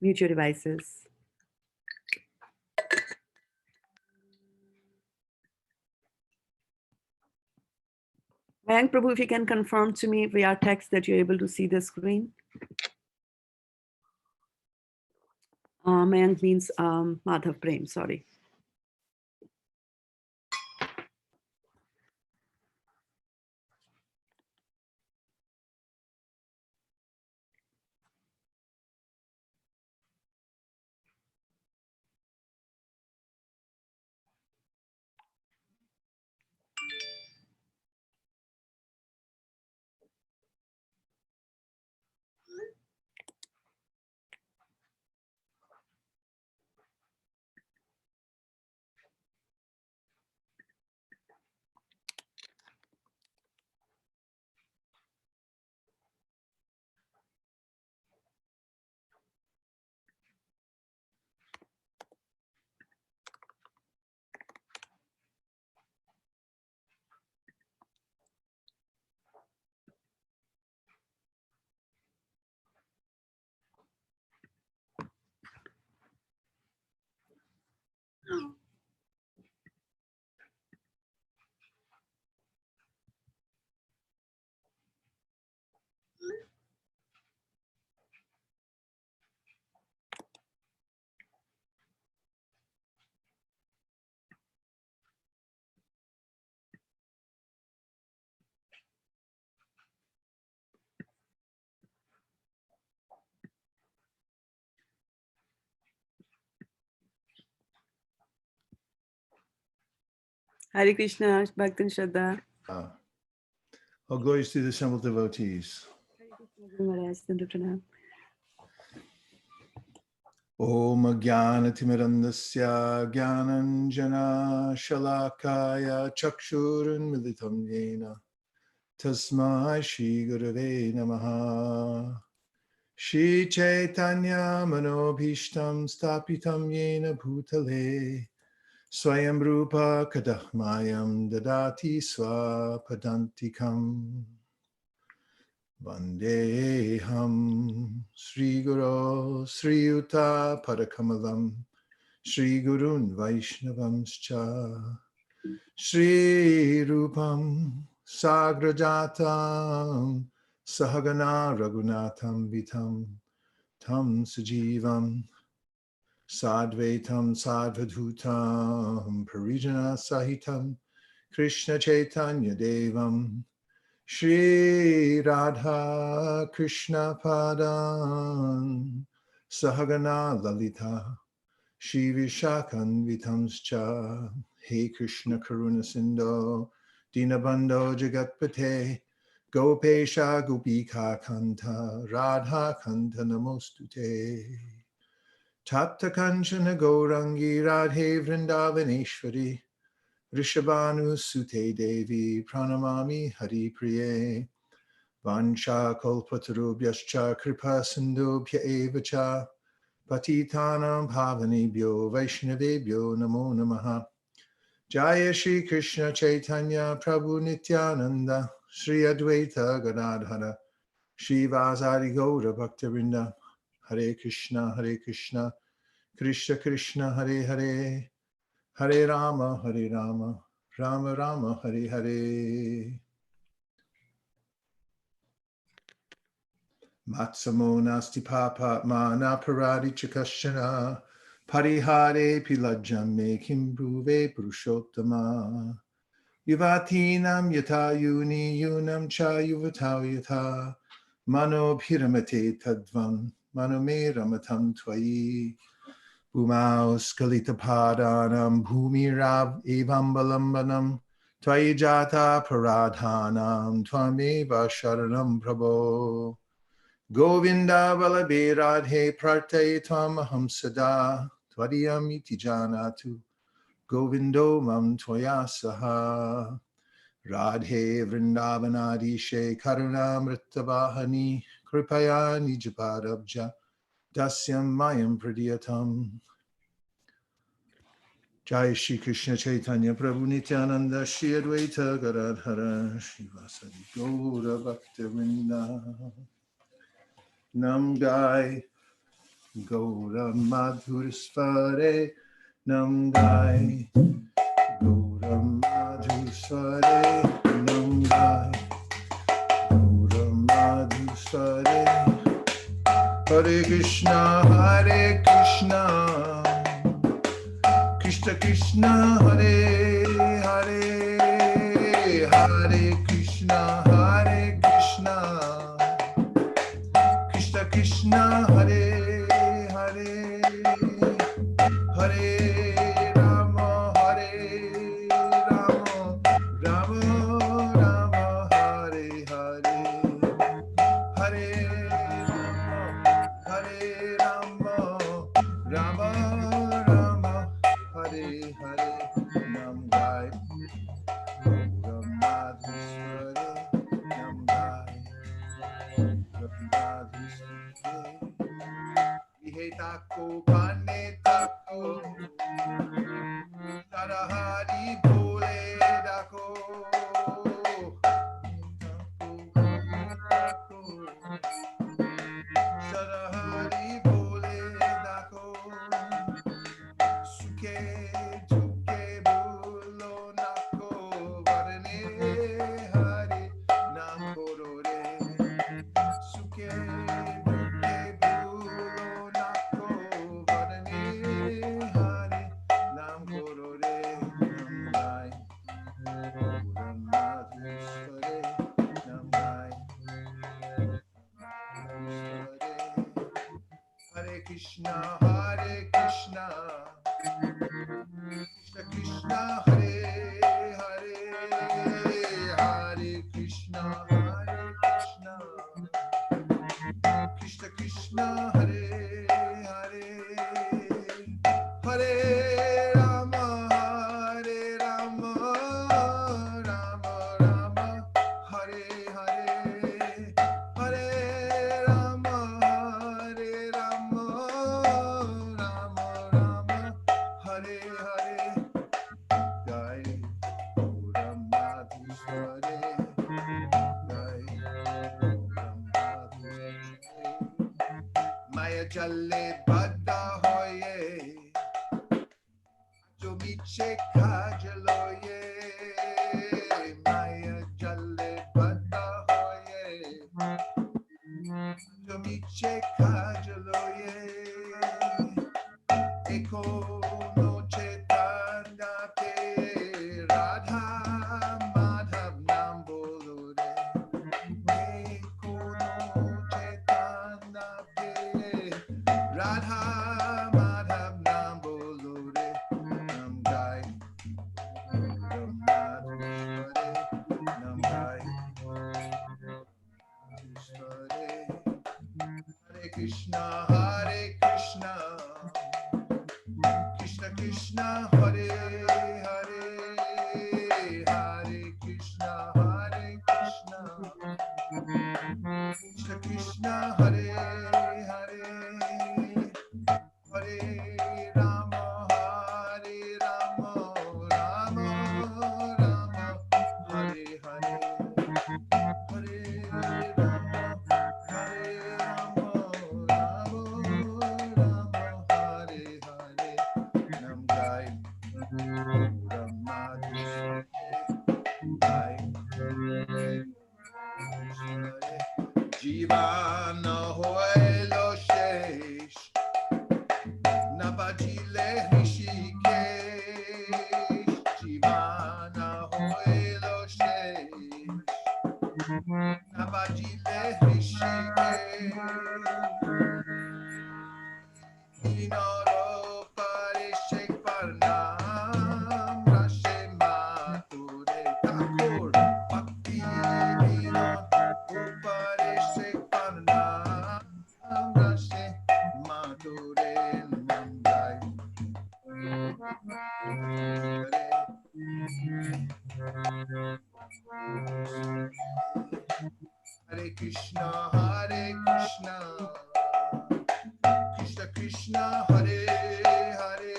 Mute your devices. Mayank Prabhu, if you can confirm to me via text that you're able to see the screen. Mayank means Madhav Prem, sorry. Hare Krishna, Bhaktan Shraddha. All glories to the assembled devotees. Om Jnanatimidandasya Jnananjana Shalakaya Chakshurun Militam Yena Tasmai Shri Gurave Namaha Shri Chaitanya Manobhishtam Stapitam Yena Bhutale Swayam Rupa Kadahmayam Dadati Swapadantikam Vandeham Sri Guru Sri Yuta Padakamalam Sri Gurun Vaishnavamscha Sri Rupam Sagrajatam Sahagana Raghunatham Vitam Tam Sajivam Sadvaitam Sadvadhutam Parijana Sahitam Krishna Chaitanya Devam Shri Radha Krishna Padan Sahagana Lalita Shri Vishakan Vitamscha He Krishna Karuna Sindho Dinabando Jagatpate Gopesha Gopika Kanta Radha Kanta Namostute Tapta Kanchana Gaurangi Radhe Vrindavaneshwari Rishabhanu Sute Devi Pranamami Hari Priye Vansha Kalpatarubhyascha Kripa Sindhubhya Evacha Patitanam Bhavanebhyo Vaishnavebhyo Namo Namaha Jaya Shri Krishna Chaitanya Prabhu Nityananda Shri Advaita Gadadhara Shri Vasari Gaura Bhaktavinda Hare Krishna Krishna Krishna Hare Hare Hare Rama, Rama Rama, Hare Hare. Matsamo nasti papa mana paradi chakashana parihare pilajame kimbruve purushottama yuvatinam yata yuni yunam cha yuvatau yata mano piramate tadvam mano me ramatam tvayi Bhumau Skalita Padanam Bhumirav Evambalambanam Tvayijata Paradhanam Tvameva Sharanam Prabho Govinda Valabe Radhe Prarte Tvamaham Sada Tvadiyam Iti Janatu Govindo Mam Tvaya Saha Radhe Vrindavanadishe Karunamritabhani Kripaya Nijapadabja Dasyam Mayam Pradiyatam Jai Shri Krishna Chaitanya Prabhu Nityananda Shri Advaita Gadadhara Shri Vasadi Gaura Bhaktivinoda Nam Gai Gaura Madhusvare Namgai Gaura Madhusvare Namgai Gaura Madhusvare Hare Krishna Krishna Krishna Hare Hare Hare Krishna Krishna Krishna Hare Hare Hare Rama Rama Rama Hare Hare Hare Rama Rama Rama Hare Hare Nam Gai Gaura Madhusvare Nam Gai Ihe tako bane tako Sarahari bole dako Sarahari bole dako Suke juke bulo nako Varne hari nam korore Suke buke bulo nako Varne hari nam korore Nam gai Gaura Madhusvare Nam gai Hare Krishna Krishna Krishna Hare Hare Hare Krishna Krishna Krishna Hare Hare Hare Rama Rama Rama Hare Hare Hare Rama Rama Rama Hare Hare Jai Gaura Madhusvare Jai Gaura Madhusvare Maya Jalle Bada Hoye Jomiche Kajaloye Maya Jalle Bada Hoye Jomiche Kajaloye Eko no Chetandate Radha Madhav Nambolore Eko no Chetandate Radha Madhav Nambolore Nam Gai Gaura Madhusvare Nam Gai Madhusvare Hare Krishna Krishna Krishna Hare Hare Hare Krishna Krishna Krishna Hare Hare Hare Rama Rama Rama Hare Hare Hare Rama Rama Rama Hare Hare Nam Gai Gaura Madhusvare Gai Madhusvare Jivana hoelo shesh Nabajile Rishikesh Jivana hoelo shesh Nabajile Rishikesh Inoro Parishek Parnam Rashe Mature Thakur Bhakti Vinod Uparishek Parnam Rashe Mature Nam Gai Hare Krishna Krishna Krishna Hare Hare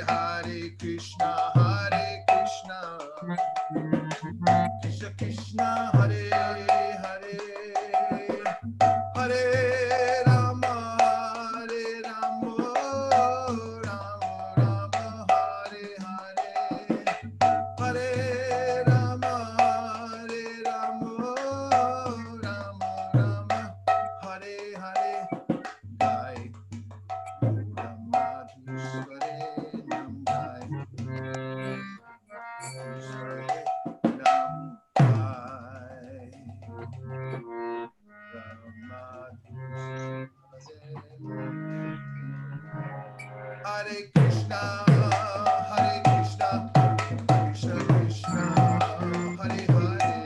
Hare Krishna Krishna Krishna Hare Hare Hare Rama Krishna, Hare Krishna, Krishna Krishna, Hare Hare,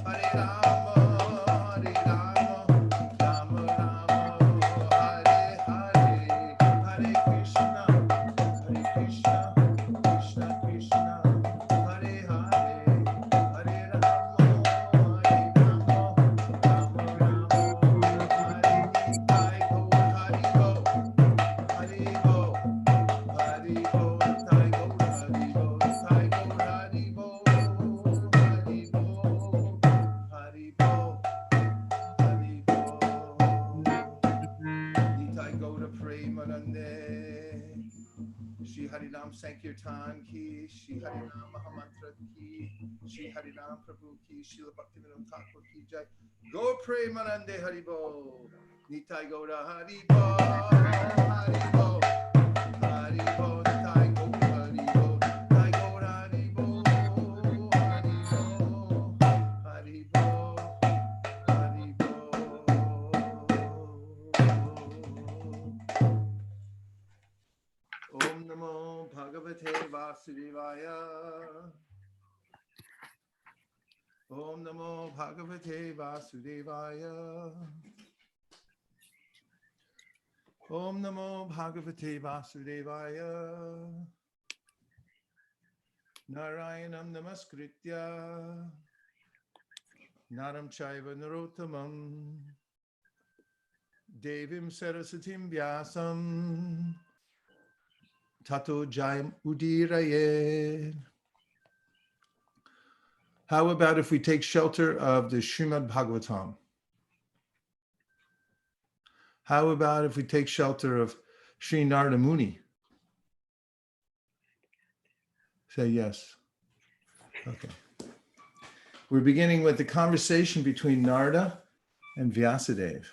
Hare Rama, Rama Rama, Hare Hare, Hare Krishna, Krishna Krishna, Hare Hare, Hare Rama, Rama Rama, Hare Nitai Gaur Hari Bo, Hari Bo, Hari Bo, Nitai Gaur Hari Bo, Nitai Gaur Hari Bo, Hari Bo, Hari Bo, Hari Bo, Nitai Gaur Premanande. Shri Harinam Sankirtan ki, Shri Harinam Mahamantra ki, Shri Harinam Prabhu ki, Srila Bhaktivinoda Thakur ki jai. Go Premanande Haribo, Nitai Gaura Haribo, Haribo, Haribo, Nitai Gaura Haribo, Nitai Gaura Haribo, Haribo, Haribo, Haribo. Om Namo Bhagavate Vasudevaya. Om Namo Bhagavate Vasudevaya. Om Namo Bhagavate Vasudevaya. Narayanam Namaskritya. Naram Chaiva Narottamam. Devim Sarasatim Vyasam. Tato Jayam Udiraye. How about if we take shelter of the Srimad Bhagavatam? How about if we take shelter of Sri Narada Muni? Say yes. Okay. We're beginning with the conversation between Narada and Vyasadeva.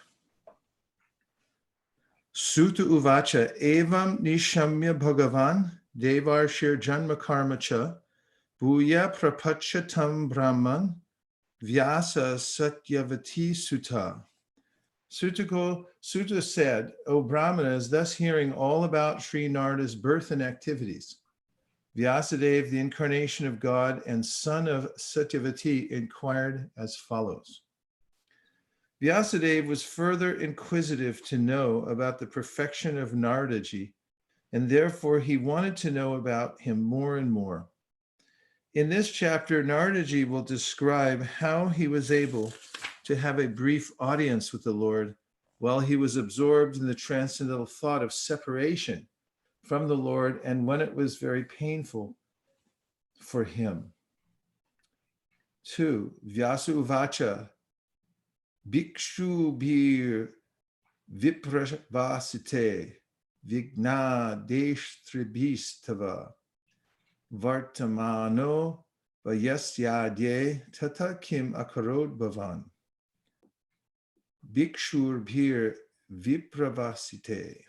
Suta uvacha evam nishamya bhagavan devarshir janma karma cha bhuya prapachatam brahman vyasa satyavati sutta. Sutta said, O Brahmanas, thus hearing all about Sri Narada's birth and activities, Vyasadeva, the incarnation of God and son of Satyavati, inquired as follows. Vyasadeva was further inquisitive to know about the perfection of Naradaji, and therefore he wanted to know about him more and more. In this chapter, Naradaji will describe how he was able to have a brief audience with the Lord while he was absorbed in the transcendental thought of separation from the Lord, and when it was very painful for him. 2. Vyasa uvacha Bhikshu bir vipravasite vigna deshtribhistava vartamano vayasyadye tata kim akarod bhavan. Bhikshur bir vipravasite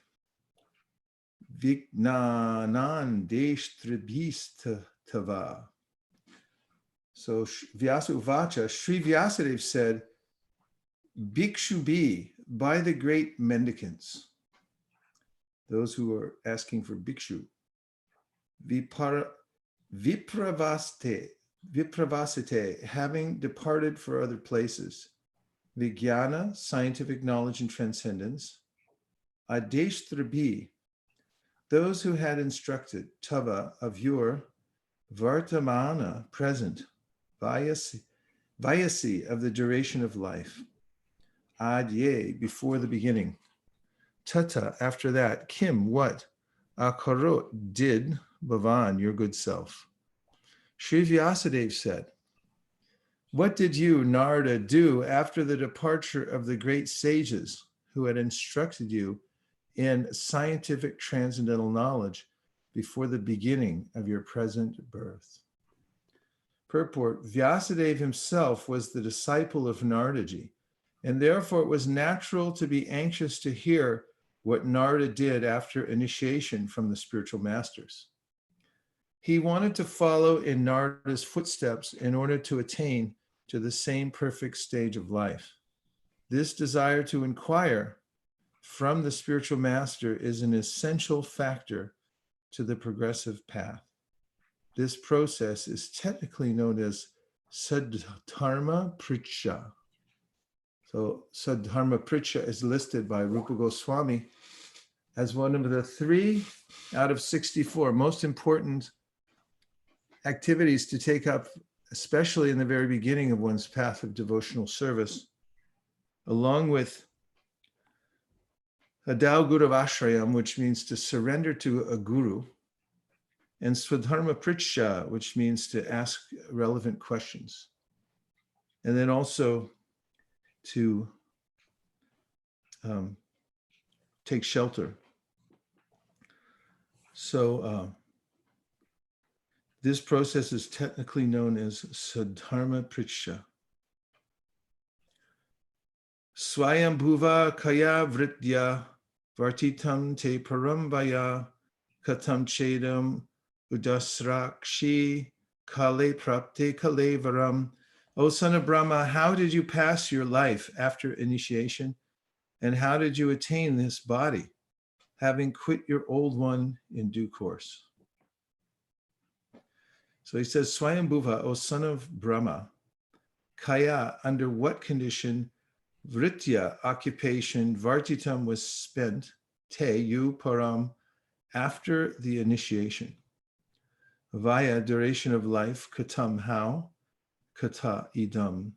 vignanan deshtribhistava. So Vyasa uvacha, Sri Vyasadeva said, Bhikshu be, by the great mendicants, those who are asking for bhikshu, vipravasite, having departed for other places, vijnana, scientific knowledge and transcendence, adeshtrabi, those who had instructed, tava, of your, vartamana, present, vayasi, of the duration of life, adye, before the beginning, tata, after that, kim, what, akarot, did, bhavan, your good self. Sri Vyasadeva said, what did you, Narada, do after the departure of the great sages who had instructed you in scientific transcendental knowledge before the beginning of your present birth? Purport, Vyasadeva himself was the disciple of Naradaji, and therefore it was natural to be anxious to hear what Narada did after initiation from the spiritual masters. He wanted to follow in Narada's footsteps in order to attain to the same perfect stage of life. This desire to inquire from the spiritual master is an essential factor to the progressive path. This process is technically known as Sadharma Pricha. So Sadharma Pricha is listed by Rupa Goswami as one of the 3 out of 64 most important activities to take up, especially in the very beginning of one's path of devotional service, along with Adao Guruvashrayam, which means to surrender to a guru, and Swadharma Pricha, which means to ask relevant questions. And then also to take shelter. So this process is technically known as Sadharma Pricha. Swayambhuva kaya vritya vartitam te parambaya katam chedam udasrakshi kale prapte kalevaram. O son of Brahma, how did you pass your life after initiation? And how did you attain this body, having quit your old one in due course? So he says, Swayambhuva, O son of Brahma, kaya, under what condition, vritya, occupation, vartitam was spent, te, you, param, after the initiation. Vaya, duration of life, katam, how, kata, idam,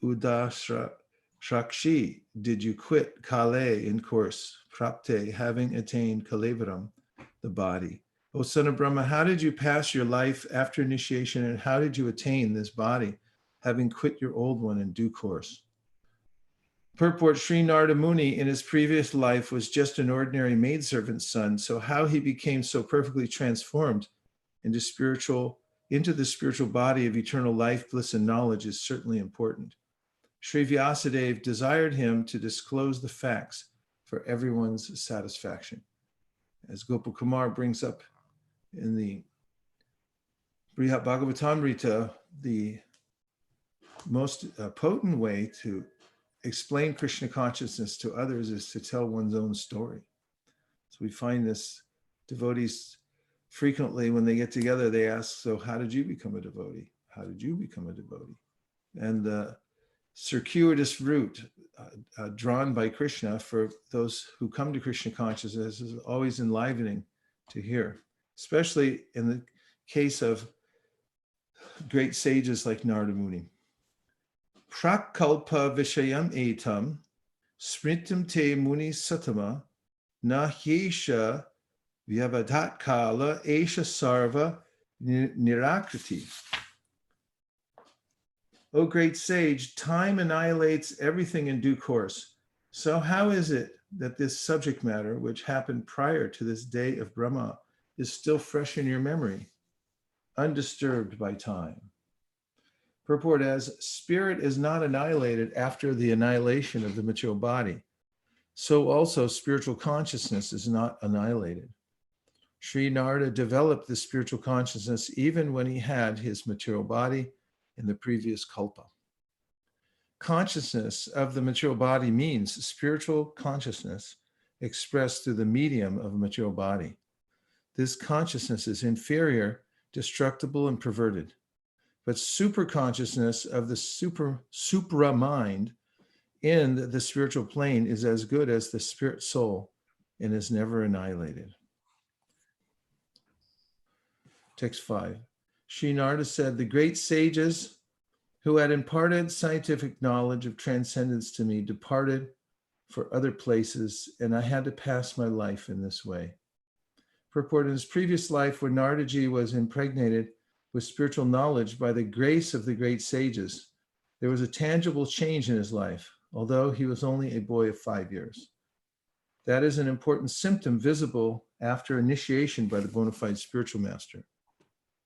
udashrakshi, did you quit, kale, in course, prapte, having attained kalevaram, the body. O son of Brahma, how did you pass your life after initiation, and how did you attain this body, having quit your old one in due course? Purport, Sri Narada Muni in his previous life was just an ordinary maidservant's son, so how he became so perfectly transformed into the spiritual body of eternal life, bliss, and knowledge is certainly important. Sri Vyasadeva desired him to disclose the facts for everyone's satisfaction. As Gopal Kumar brings up in the Brihat Bhagavatamrita, the most potent way to explain Krishna consciousness to others is to tell one's own story. So we find this devotees frequently when they get together, they ask, so how did you become a devotee? How did you become a devotee? And the circuitous route drawn by Krishna for those who come to Krishna consciousness is always enlivening to hear, especially in the case of great sages like Narada Muni. Prakalpa vishayam etam, smritam te muni satama, na hyesha vyavadat kala esha sarva nirakriti. O great sage, time annihilates everything in due course. So how is it that this subject matter, which happened prior to this day of Brahma, is still fresh in your memory, undisturbed by time? Purport, as spirit is not annihilated after the annihilation of the material body, so also spiritual consciousness is not annihilated. Sri Narada developed the spiritual consciousness even when he had his material body in the previous kalpa. Consciousness of the material body means spiritual consciousness expressed through the medium of a material body. This consciousness is inferior, destructible, and perverted. But super consciousness of the supra mind in the spiritual plane is as good as the spirit soul and is never annihilated. Text 5. Sri Narada said, the great sages who had imparted scientific knowledge of transcendence to me departed for other places, and I had to pass my life in this way. Purport, in his previous life, when Naradaji was impregnated with spiritual knowledge by the grace of the great sages, there was a tangible change in his life, although he was only a boy of 5 years. That is an important symptom visible after initiation by the bona fide spiritual master.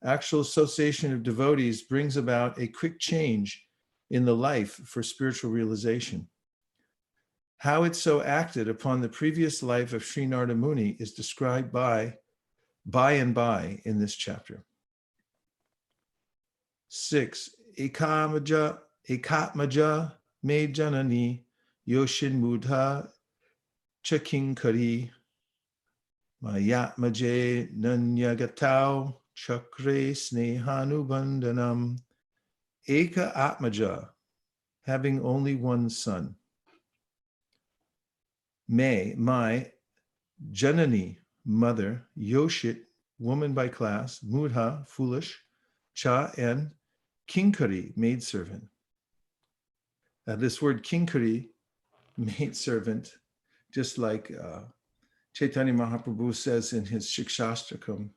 Actual association of devotees brings about a quick change in the life for spiritual realization. How it so acted upon the previous life of Sri Narada Muni is described by and by in this chapter. 6. Ekatmaja me janani yoshin mudha Chakinkari, Mayatmaje Nanyagatau, Chakre Snehanubandhanam, Eka Atmaja, having only one son. My Janani, mother, Yoshit, woman by class, Mudha, foolish, Cha, and Kinkari, maidservant. This word Kinkari, maidservant, just like Chaitanya Mahaprabhu says in his Shikshastrakam,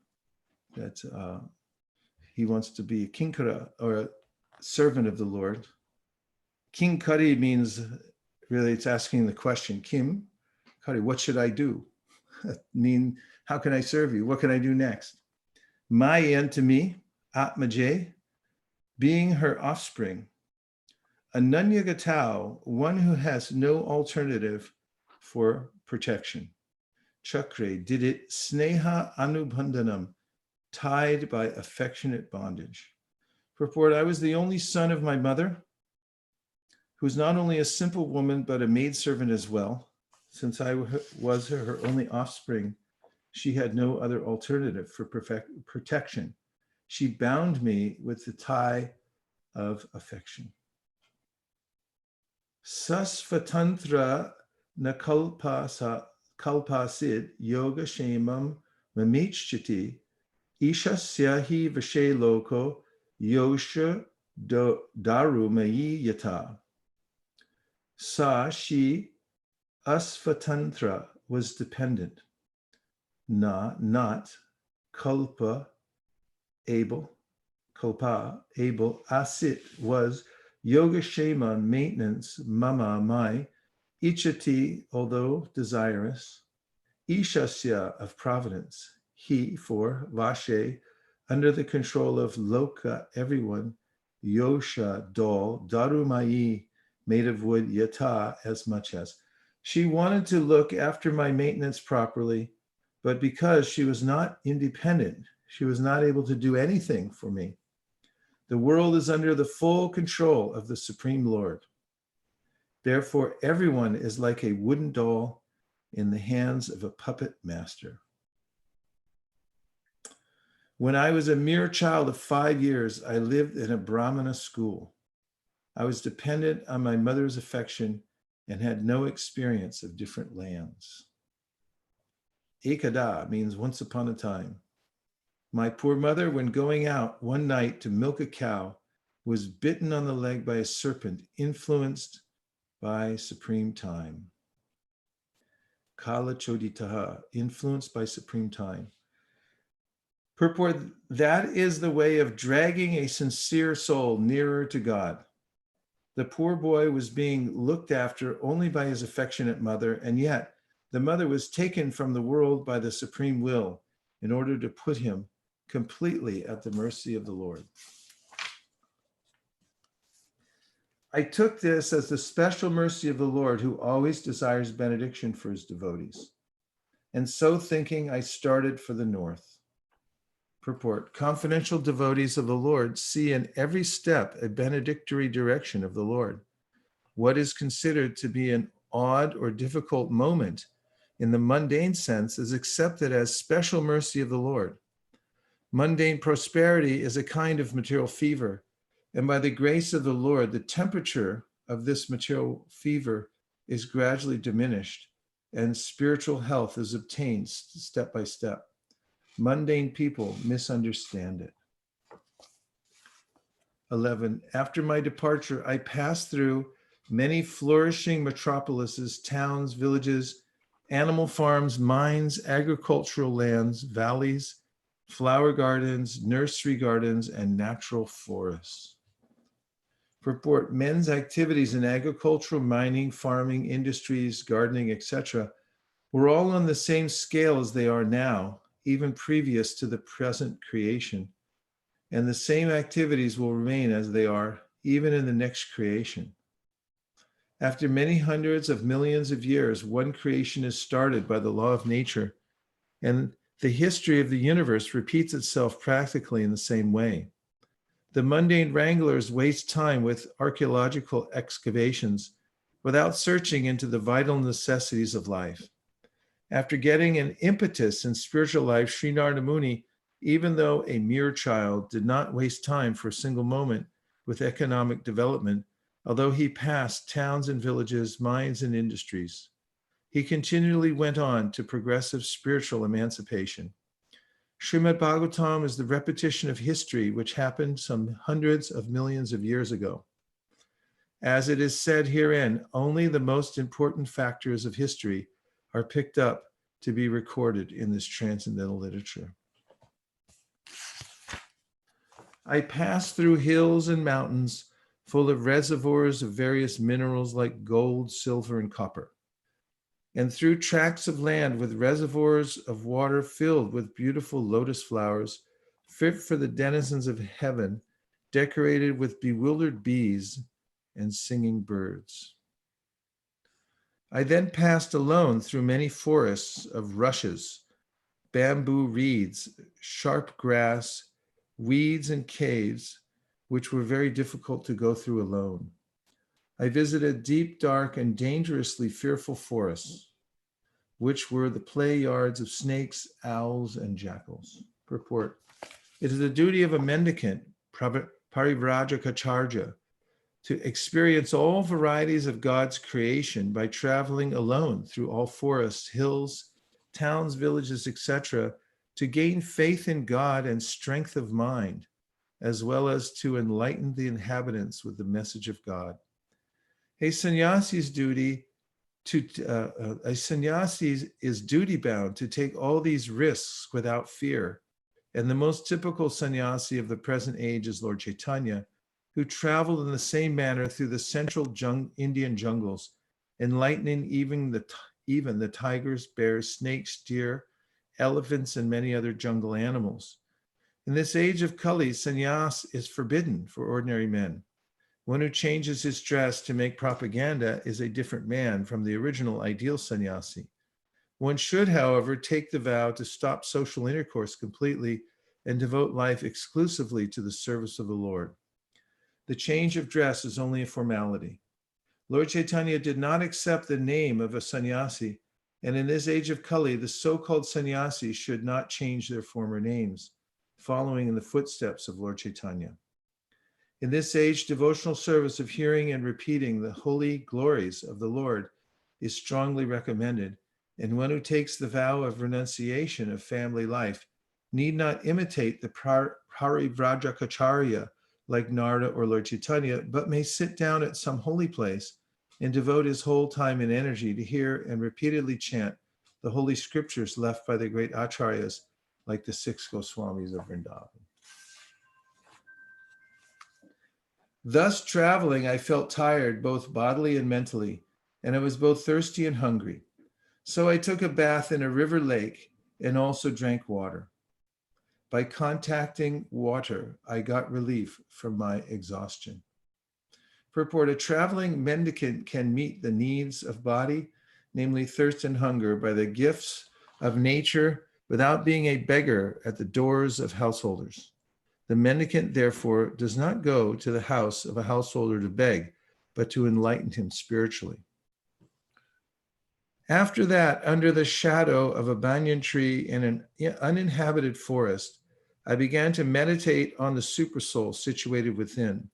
that he wants to be a kinkara, or a servant of the Lord. Kinkari means, really, it's asking the question, Kim, Kari, what should I do? How can I serve you? What can I do next? Mayan to me, Atmaje, being her offspring. Ananya Gatau, one who has no alternative for protection. Chakre, did it sneha anubandhanam, tied by affectionate bondage. Purport, I was the only son of my mother, who's not only a simple woman, but a maidservant as well. Since I was her only offspring, she had no other alternative for protection. She bound me with the tie of affection. Sasvatantra nakalpasid yoga shemam mamichchiti ishasya hi vashe loko yosha daru mayi yata. She asvatantra was dependent. Not kalpa, able, asit was yoga shema, maintenance, mama, my, ichati, although desirous, ishasya, of providence, he, for, vashe, under the control of loka, everyone, yosha, doll, darumayi, made of wood, yata, as much as. She wanted to look after my maintenance properly, but because she was not independent, she was not able to do anything for me. The world is under the full control of the Supreme Lord. Therefore, everyone is like a wooden doll in the hands of a puppet master. When I was a mere child of 5 years, I lived in a Brahmana school. I was dependent on my mother's affection and had no experience of different lands. Ekada means once upon a time. My poor mother, when going out one night to milk a cow, was bitten on the leg by a serpent, influenced by supreme time. Kala choditaha, influenced by supreme time. Purport, that is the way of dragging a sincere soul nearer to God. The poor boy was being looked after only by his affectionate mother, and yet the mother was taken from the world by the supreme will in order to put him completely at the mercy of the Lord. I took this as the special mercy of the Lord, who always desires benediction for his devotees. And so thinking, I started for the north. Purport, confidential devotees of the Lord see in every step a benedictory direction of the Lord. What is considered to be an odd or difficult moment in the mundane sense is accepted as special mercy of the Lord. Mundane prosperity is a kind of material fever, and by the grace of the Lord, the temperature of this material fever is gradually diminished, and spiritual health is obtained step by step. Mundane people misunderstand it. 11. After my departure, I passed through many flourishing metropolises, towns, villages, animal farms, mines, agricultural lands, valleys, flower gardens, nursery gardens, and natural forests. Purport, men's activities in agricultural, mining, farming, industries, gardening, etc., were all on the same scale as they are now, even previous to the present creation. And the same activities will remain as they are, even in the next creation. After many hundreds of millions of years, one creation is started by the law of nature, and the history of the universe repeats itself practically in the same way. The mundane wranglers waste time with archaeological excavations without searching into the vital necessities of life. After getting an impetus in spiritual life, Sri Narada Muni, even though a mere child, did not waste time for a single moment with economic development, although he passed towns and villages, mines and industries. He continually went on to progressive spiritual emancipation. Srimad Bhagavatam is the repetition of history which happened some hundreds of millions of years ago. As it is said herein, only the most important factors of history are picked up to be recorded in this transcendental literature. I passed through hills and mountains full of reservoirs of various minerals like gold, silver, and copper, and through tracts of land with reservoirs of water filled with beautiful lotus flowers, fit for the denizens of heaven, decorated with bewildered bees and singing birds. I then passed alone through many forests of rushes, bamboo reeds, sharp grass, weeds, and caves, which were very difficult to go through alone. I visited deep, dark, and dangerously fearful forests, which were the play yards of snakes, owls, and jackals. Purport. It is the duty of a mendicant, Parivrajacacharya, to experience all varieties of God's creation by traveling alone through all forests, hills, towns, villages, etc., to gain faith in God and strength of mind, as well as to enlighten the inhabitants with the message of God. A sannyasi's is duty bound to take all these risks without fear. And the most typical sannyasi of the present age is Lord Chaitanya, who traveled in the same manner through the central Indian jungles, enlightening even the tigers, bears, snakes, deer, elephants, and many other jungle animals. In this age of Kali, sannyas is forbidden for ordinary men. One who changes his dress to make propaganda is a different man from the original ideal sannyasi. One should, however, take the vow to stop social intercourse completely and devote life exclusively to the service of the Lord. The change of dress is only a formality. Lord Chaitanya did not accept the name of a sannyasi, and in this age of Kali, the so-called sannyasis should not change their former names, following in the footsteps of Lord Chaitanya. In this age, devotional service of hearing and repeating the holy glories of the Lord is strongly recommended, and one who takes the vow of renunciation of family life need not imitate the Parivrajacacharya like Narada or Lord Chaitanya, but may sit down at some holy place and devote his whole time and energy to hear and repeatedly chant the holy scriptures left by the great acharyas like the 6 Goswamis of Vrindavan. Thus traveling, I felt tired both bodily and mentally, and I was both thirsty and hungry. So I took a bath in a river lake and also drank water. By contacting water, I got relief from my exhaustion. Purport: a traveling mendicant can meet the needs of body, namely thirst and hunger, by the gifts of nature without being a beggar at the doors of householders. The mendicant, therefore, does not go to the house of a householder to beg, but to enlighten him spiritually. After that, under the shadow of a banyan tree in an uninhabited forest, I began to meditate on the supersoul situated within,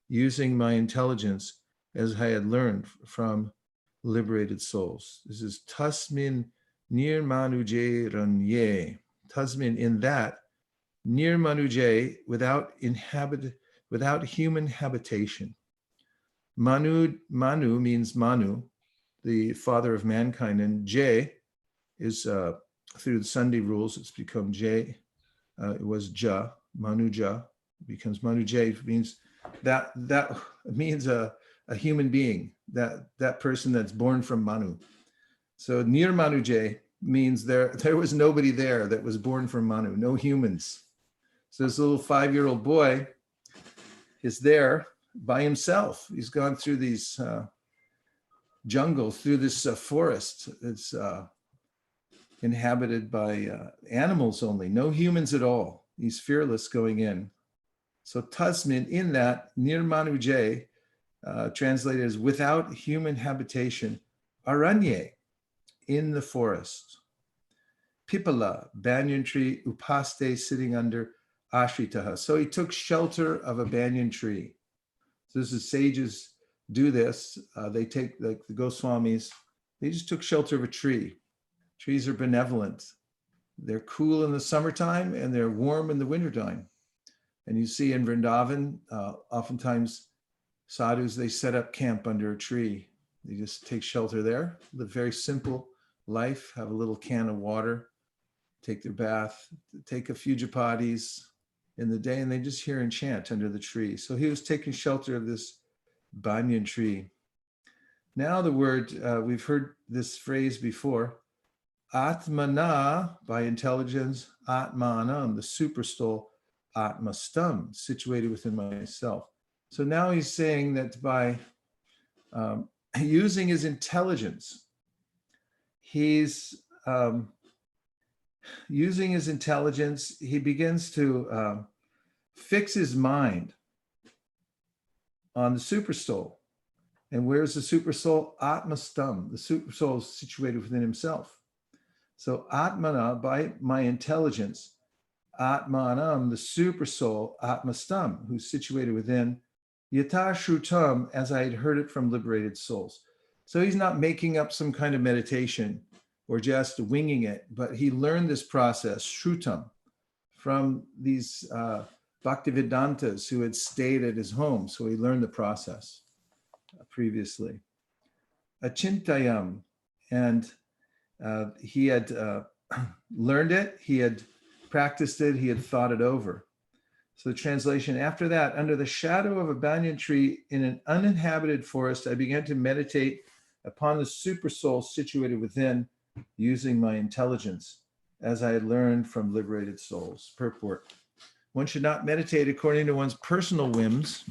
using my intelligence as I had learned from liberated souls. This is Tasmin Nirmanuje Ranye. Tasmin, in that, Nirmanuje, without human habitation. Manu means Manu, the father of mankind, and Jay is through the Sunday rules, it's become Jay. It was Ja, Manuja, becomes Manujay, means that means a human being, that person that's born from Manu. So Nir Manujay means there was nobody there that was born from Manu, no humans. So this little 5-year-old boy is there by himself. He's gone through these jungles, through this forest. It's inhabited by animals only, no humans at all. He's fearless going in. So Tasmin, in that, Nirmanujay, translated as without human habitation, Aranye, in the forest. Pipala, banyan tree, upaste, sitting under ashritaha. So he took shelter of a banyan tree. So this is sages do this. They take, like the Goswamis, they just took shelter of a tree. Trees are benevolent. They're cool in the summertime and they're warm in the wintertime. And you see in Vrindavan, oftentimes sadhus, they set up camp under a tree. They just take shelter there, live very simple life, have a little can of water, take their bath, take a few japatis in the day, and they just hear and chant under the tree. So he was taking shelter of this banyan tree. Now the word, we've heard this phrase before, Atmana, by intelligence, Atmanam, the super soul, Atmastam, situated within myself. So now he's saying that by using his intelligence, he's using his intelligence, he begins to fix his mind on the super soul. And where's the super soul? Atmastam, the super soul is situated within himself. So Atmana, by my intelligence, Atmanam, the super soul, Atmastam, who's situated within, Yata Shrutam, as I had heard it from liberated souls. So he's not making up some kind of meditation or just winging it, but he learned this process, Shrutam, from these Bhaktivedantas who had stayed at his home. So he learned the process previously. Achintayam, and he had learned it, he had practiced it, he had thought it over. So the translation, after that, under the shadow of a banyan tree in an uninhabited forest, I began to meditate upon the super soul situated within, using my intelligence, as I had learned from liberated souls. Purport. One should not meditate according to one's personal whims.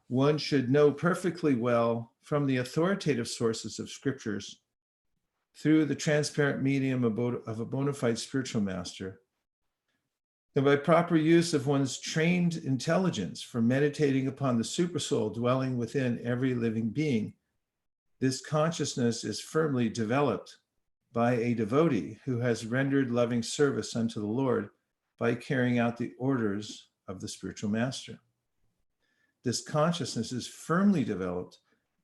One should know perfectly well from the authoritative sources of scriptures, through the transparent medium of a bona fide spiritual master, and by proper use of one's trained intelligence for meditating upon the supersoul dwelling within every living being, this consciousness is firmly developed by a devotee who has rendered loving service unto the Lord by carrying out the orders of the spiritual master. This consciousness is firmly developed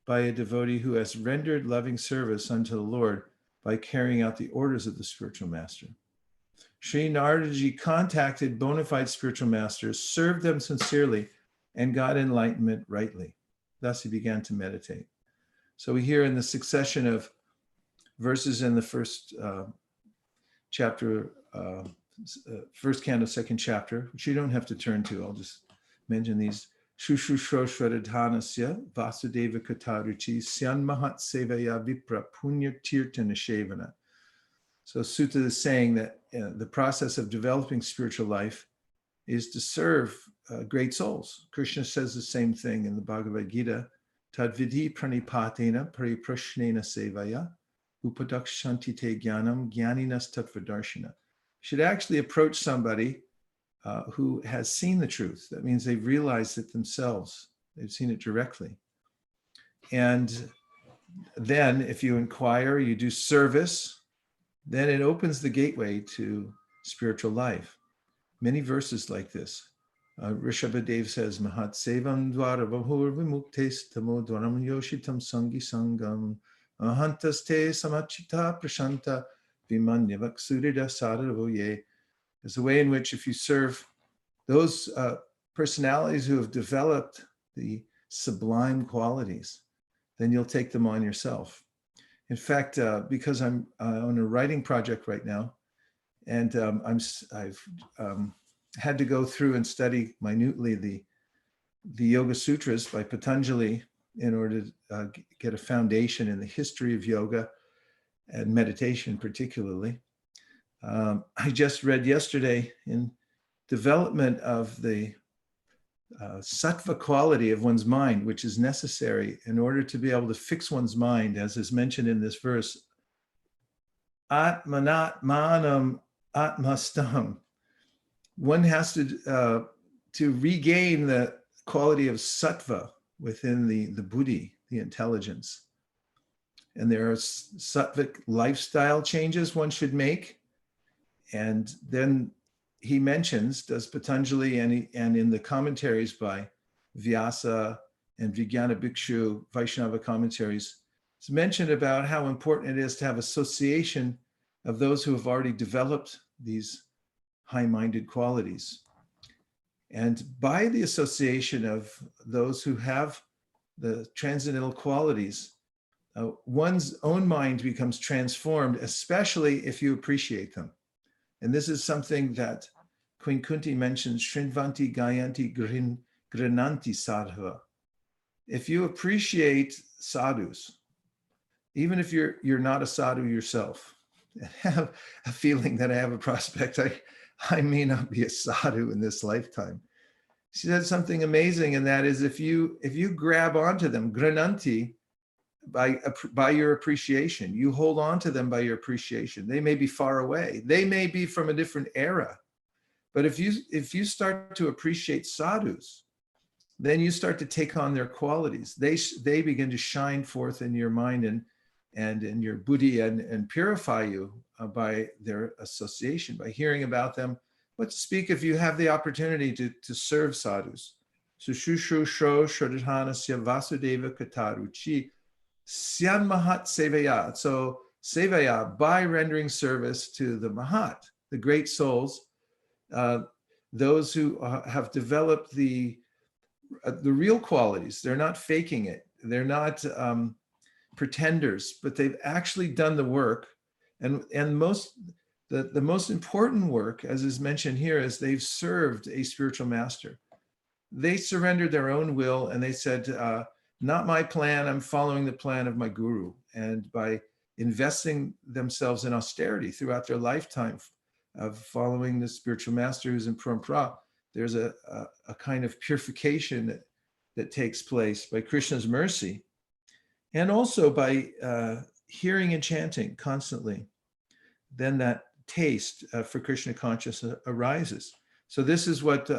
by a devotee who has rendered loving service unto the Lord by carrying out the orders of the spiritual master. Sri Naradaji contacted bona fide spiritual masters, served them sincerely, and got enlightenment rightly. Thus he began to meditate. So we hear in the succession of verses in the first chapter, first canto, second chapter, which you don't have to turn to, I'll just mention these. Shushushroshradhanasya Vasudeva Kataruchi Syan Mahat Sevaya Vipra Punya Tirtana Shevana. So Sutta is saying that the process of developing spiritual life is to serve great souls. Krishna says the same thing in the Bhagavad Gita. Tadvidhi pranipatena pariprashnena sevaya upadakshanti te jnanam jnaninas tattvadarshina. You should actually approach somebody who has seen the truth. That means they've realized it themselves. They've seen it directly. And then if you inquire, you do service, then it opens the gateway to spiritual life. Many verses like this. Rishabhadev says, Mahat Sevam Dwara Bahur Vimuktes Tamo Dwaram Yoshitam Sangi Sangam Ahantas Te Samachita Prashanta Vimanyavaksurida Sadavoye. There's a way in which if you serve those personalities who have developed the sublime qualities, then you'll take them on yourself. In fact, because I'm on a writing project right now, and I've had to go through and study minutely the Yoga Sutras by Patanjali in order to get a foundation in the history of yoga and meditation particularly. I just read yesterday in development of the sattva quality of one's mind, which is necessary in order to be able to fix one's mind, as is mentioned in this verse. Atmanat manam atmastam. One has to regain the quality of sattva within the buddhi, the intelligence. and there are sattvic lifestyle changes one should make. And then he mentions, does Patanjali and in the commentaries by Vyasa and Vijnana Bhikshu, Vaishnava commentaries, it's mentioned about how important it is to have association of those who have already developed these high-minded qualities. And by the association of those who have the transcendental qualities, one's own mind becomes transformed, especially if you appreciate them. And this is something that Queen Kunti mentions, Shrinvanti Gayanti Grinanti Sadhava. If you appreciate sadhus, even if you're not a sadhu yourself, and have a feeling that I have a prospect, I may not be a sadhu in this lifetime. She said something amazing, and that is if you grab onto them, Grinanti, by your appreciation, you hold on to them by your appreciation. They may be far away. They may be from a different era. But if you start to appreciate sadhus, then you start to take on their qualities. They begin to shine forth in your mind and in your buddhi and purify you by their association, by hearing about them. But speak if you have the opportunity to serve sadhus. Sushushu Shro Shrodhanasya Vasudeva Kataruchi Syan Mahat Sevaya. So Sevaya, by rendering service to the Mahat, the great souls, those who have developed the real qualities. They're not faking it. They're not pretenders, but they've actually done the work. And the most important work, as is mentioned here, is they've served a spiritual master. They surrendered their own will and they said, not my plan, I'm following the plan of my guru. And by investing themselves in austerity throughout their lifetime of following the spiritual master who's in Parampara, there's a kind of purification that takes place by Krishna's mercy. And also by hearing and chanting constantly, then that taste for Krishna consciousness arises. So this is what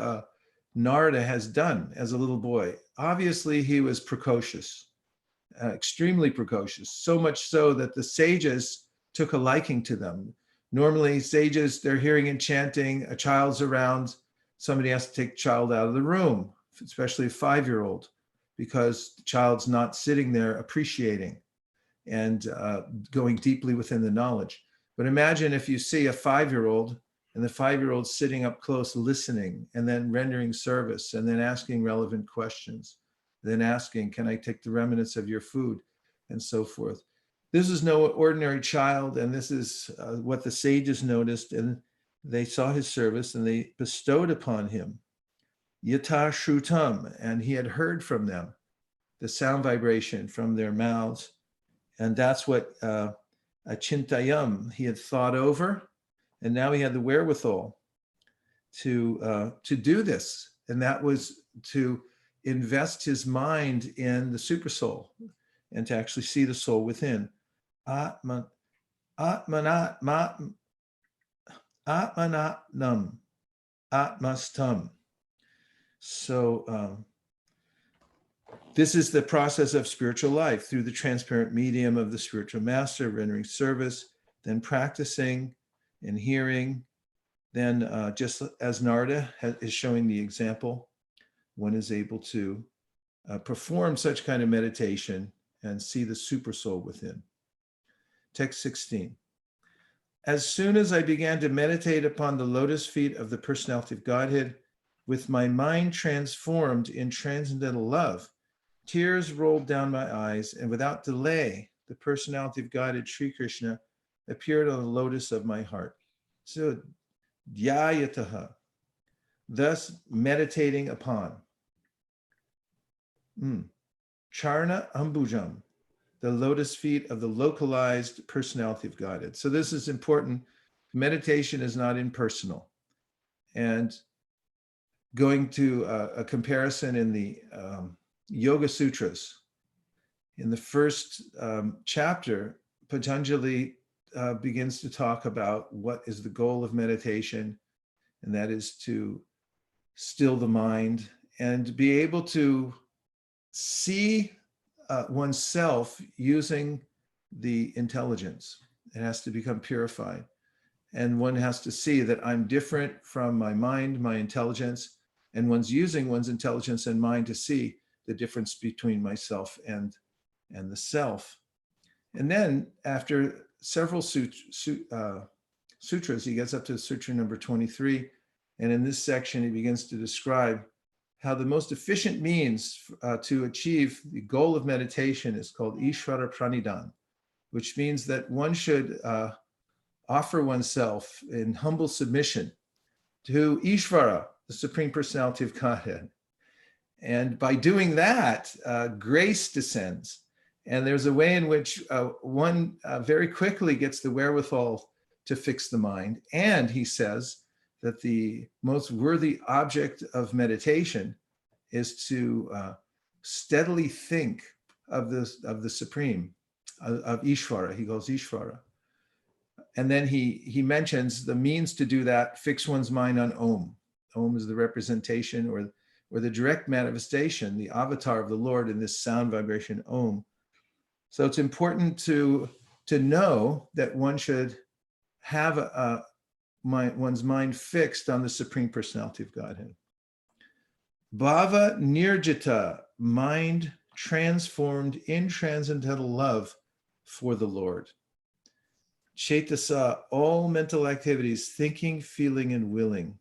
Narada has done as a little boy. Obviously, he was precocious, extremely precocious, so much so that the sages took a liking to them. Normally, sages, they're hearing and chanting, a child's around, somebody has to take the child out of the room, especially a 5-year-old, because the child's not sitting there appreciating and going deeply within the knowledge. But imagine if you see a 5-year-old and the 5-year-old sitting up close listening and then rendering service and then asking relevant questions, then asking, can I take the remnants of your food, and so forth. This is no ordinary child, and this is what the sages noticed, and they saw his service and they bestowed upon him yata shrutam, and he had heard from them the sound vibration from their mouths, and that's what achintayam, he had thought over, and now he had the wherewithal to do this, and that was to invest his mind in the supersoul and to actually see the soul within. Atmanatnam, atmastam. So this is the process of spiritual life through the transparent medium of the spiritual master, rendering service, then practicing and hearing. Then just as Narada is showing the example, one is able to perform such kind of meditation and see the super soul within. Text 16. As soon as I began to meditate upon the lotus feet of the personality of Godhead, with my mind transformed in transcendental love, tears rolled down my eyes, and without delay, the personality of Godhead, Sri Krishna, appeared on the lotus of my heart. So, dhyayataha, thus meditating upon. Charna ambujam, the lotus feet of the localized personality of Godhead. So this is important. Meditation is not impersonal. And going to a comparison in the Yoga Sutras, in the first chapter, Patanjali begins to talk about what is the goal of meditation, and that is to still the mind and be able to see oneself using the intelligence. It has to become purified. And one has to see that I'm different from my mind, my intelligence, and one's using one's intelligence and mind to see the difference between myself and the self. And then after several sutras, he gets up to sutra number 23. And in this section, he begins to describe how the most efficient means to achieve the goal of meditation is called Ishvara Pranidhan, which means that one should offer oneself in humble submission to Ishvara, the Supreme Personality of Godhead. And by doing that, grace descends. And there's a way in which one very quickly gets the wherewithal to fix the mind. And he says that the most worthy object of meditation is to steadily think of the Supreme, of Ishvara. He goes Ishvara. And then he mentions the means to do that: fix one's mind on Om. Om is the representation or the direct manifestation, the avatar of the Lord in this sound vibration Om. So it's important to know that one should have one's mind fixed on the Supreme Personality of Godhead. Bhava nirjita, mind transformed in transcendental love for the Lord. Cetasa, all mental activities, thinking, feeling, and willing.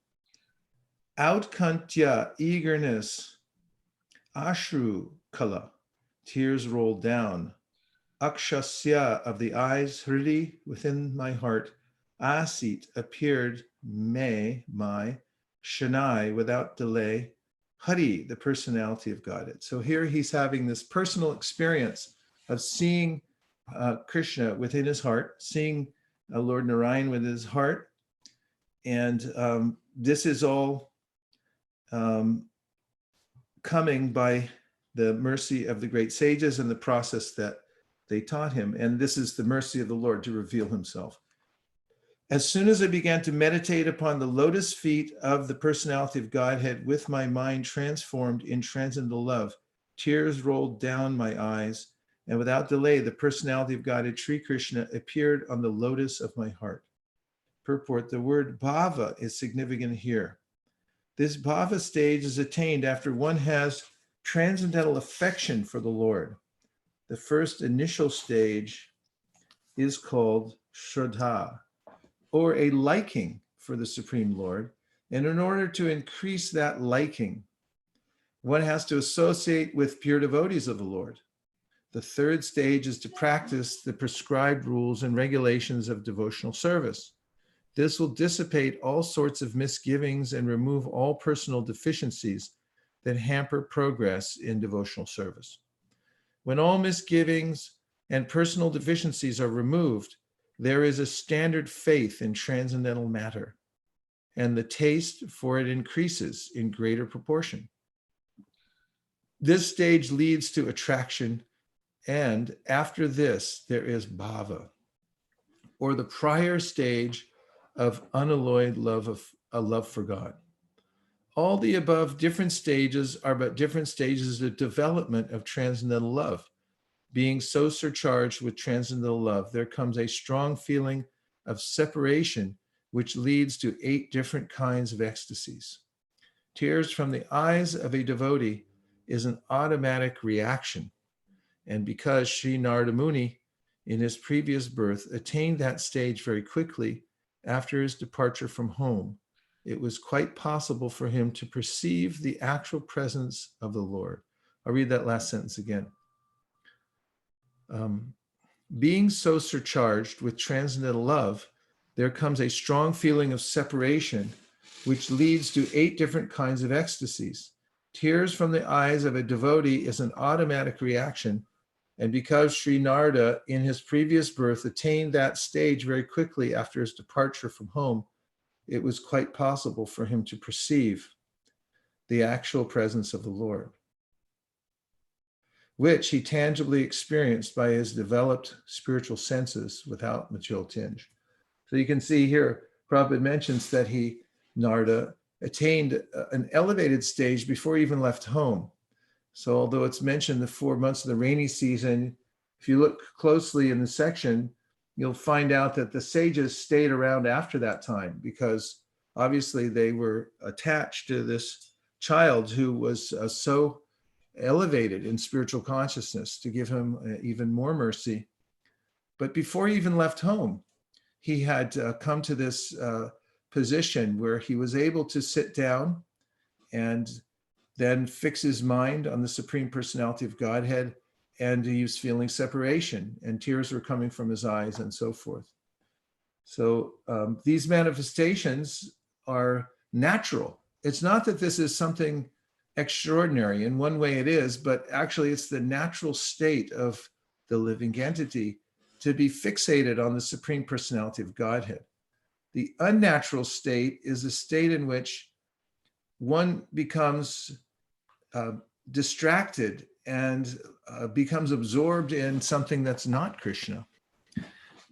Outkantya, eagerness. Ashru kala, tears rolled down. Akshasya, of the eyes, hridi, within my heart. Asit, appeared, my, Shanai, without delay. Hari, the personality of Godhead. So here he's having this personal experience of seeing Krishna within his heart, seeing Lord Narayan within his heart. And this is all coming by the mercy of the great sages and the process that they taught him. And this is the mercy of the Lord to reveal himself. As soon as I began to meditate upon the lotus feet of the personality of Godhead with my mind transformed in transcendental love, tears rolled down my eyes, and without delay, the personality of Godhead, Sri Krishna, appeared on the lotus of my heart. Purport: the word bhava is significant here. This bhava stage is attained after one has transcendental affection for the Lord. The first initial stage is called shraddha, or a liking for the Supreme Lord. And in order to increase that liking, one has to associate with pure devotees of the Lord. The third stage is to practice the prescribed rules and regulations of devotional service. This will dissipate all sorts of misgivings and remove all personal deficiencies that hamper progress in devotional service. When all misgivings and personal deficiencies are removed, there is a standard faith in transcendental matter, and the taste for it increases in greater proportion. This stage leads to attraction, and after this, there is bhava, or the prior stage of unalloyed love for God. All the above different stages are but different stages of development of transcendental love. Being so surcharged with transcendental love, there comes a strong feeling of separation, which leads to 8 different kinds of ecstasies. Tears from the eyes of a devotee is an automatic reaction. And because Sri Narada Muni, in his previous birth, attained that stage very quickly after his departure from home, it was quite possible for him to perceive the actual presence of the Lord. I'll read that last sentence again. Being so surcharged with transcendental love, there comes a strong feeling of separation, which leads to 8 different kinds of ecstasies. Tears from the eyes of a devotee is an automatic reaction, and because Sri Narada, in his previous birth, attained that stage very quickly after his departure from home, it was quite possible for him to perceive the actual presence of the Lord, which he tangibly experienced by his developed spiritual senses without material tinge. So you can see here, Prabhupada mentions that Narada, attained an elevated stage before he even left home. So although it's mentioned the 4 months of the rainy season, If you look closely in the section, you'll find out that the sages stayed around after that time because obviously they were attached to this child who was so elevated in spiritual consciousness to give him even more mercy. But before he even left home, he had come to this position where he was able to sit down and then fix his mind on the Supreme Personality of Godhead, and he was feeling separation, and tears were coming from his eyes and so forth. So these manifestations are natural. It's not that this is something extraordinary. In one way it is, but actually it's the natural state of the living entity to be fixated on the Supreme Personality of Godhead. The unnatural state is a state in which one becomes distracted and becomes absorbed in something that's not Krishna.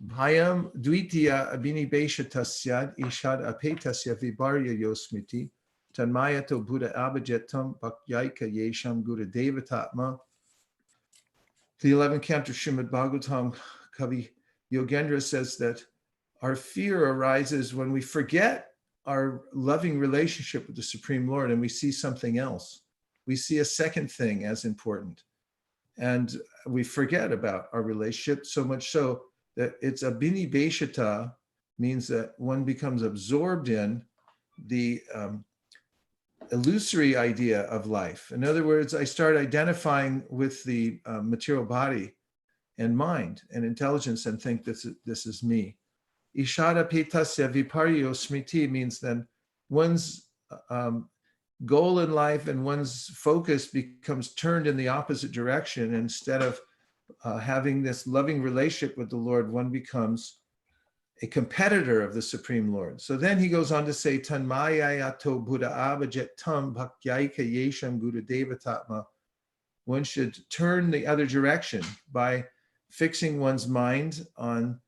Bhayam dvitiya abhinibeshatasya ishad apetasya vibarya yosmiti tanmayato buddha abhajetam bhakyaika yesham guru devatatma. The 11th canto Srimad Bhagavatam, Kavi Yogendra says that our fear arises when we forget our loving relationship with the Supreme Lord and we see something else. We see a second thing as important. And we forget about our relationship, so much so that it's abhinibeshata, means that one becomes absorbed in the illusory idea of life. In other words, I start identifying with the material body and mind and intelligence and think this is me. Ishada petasya viparyo smriti means then one's goal in life and one's focus becomes turned in the opposite direction. Instead of having this loving relationship with the Lord, one becomes a competitor of the Supreme Lord. So then he goes on to say, Tanmayayato Buddha Abhajet Tam Bhakyaika Yesham Guru Devatatma. One should turn the other direction by fixing one's mind on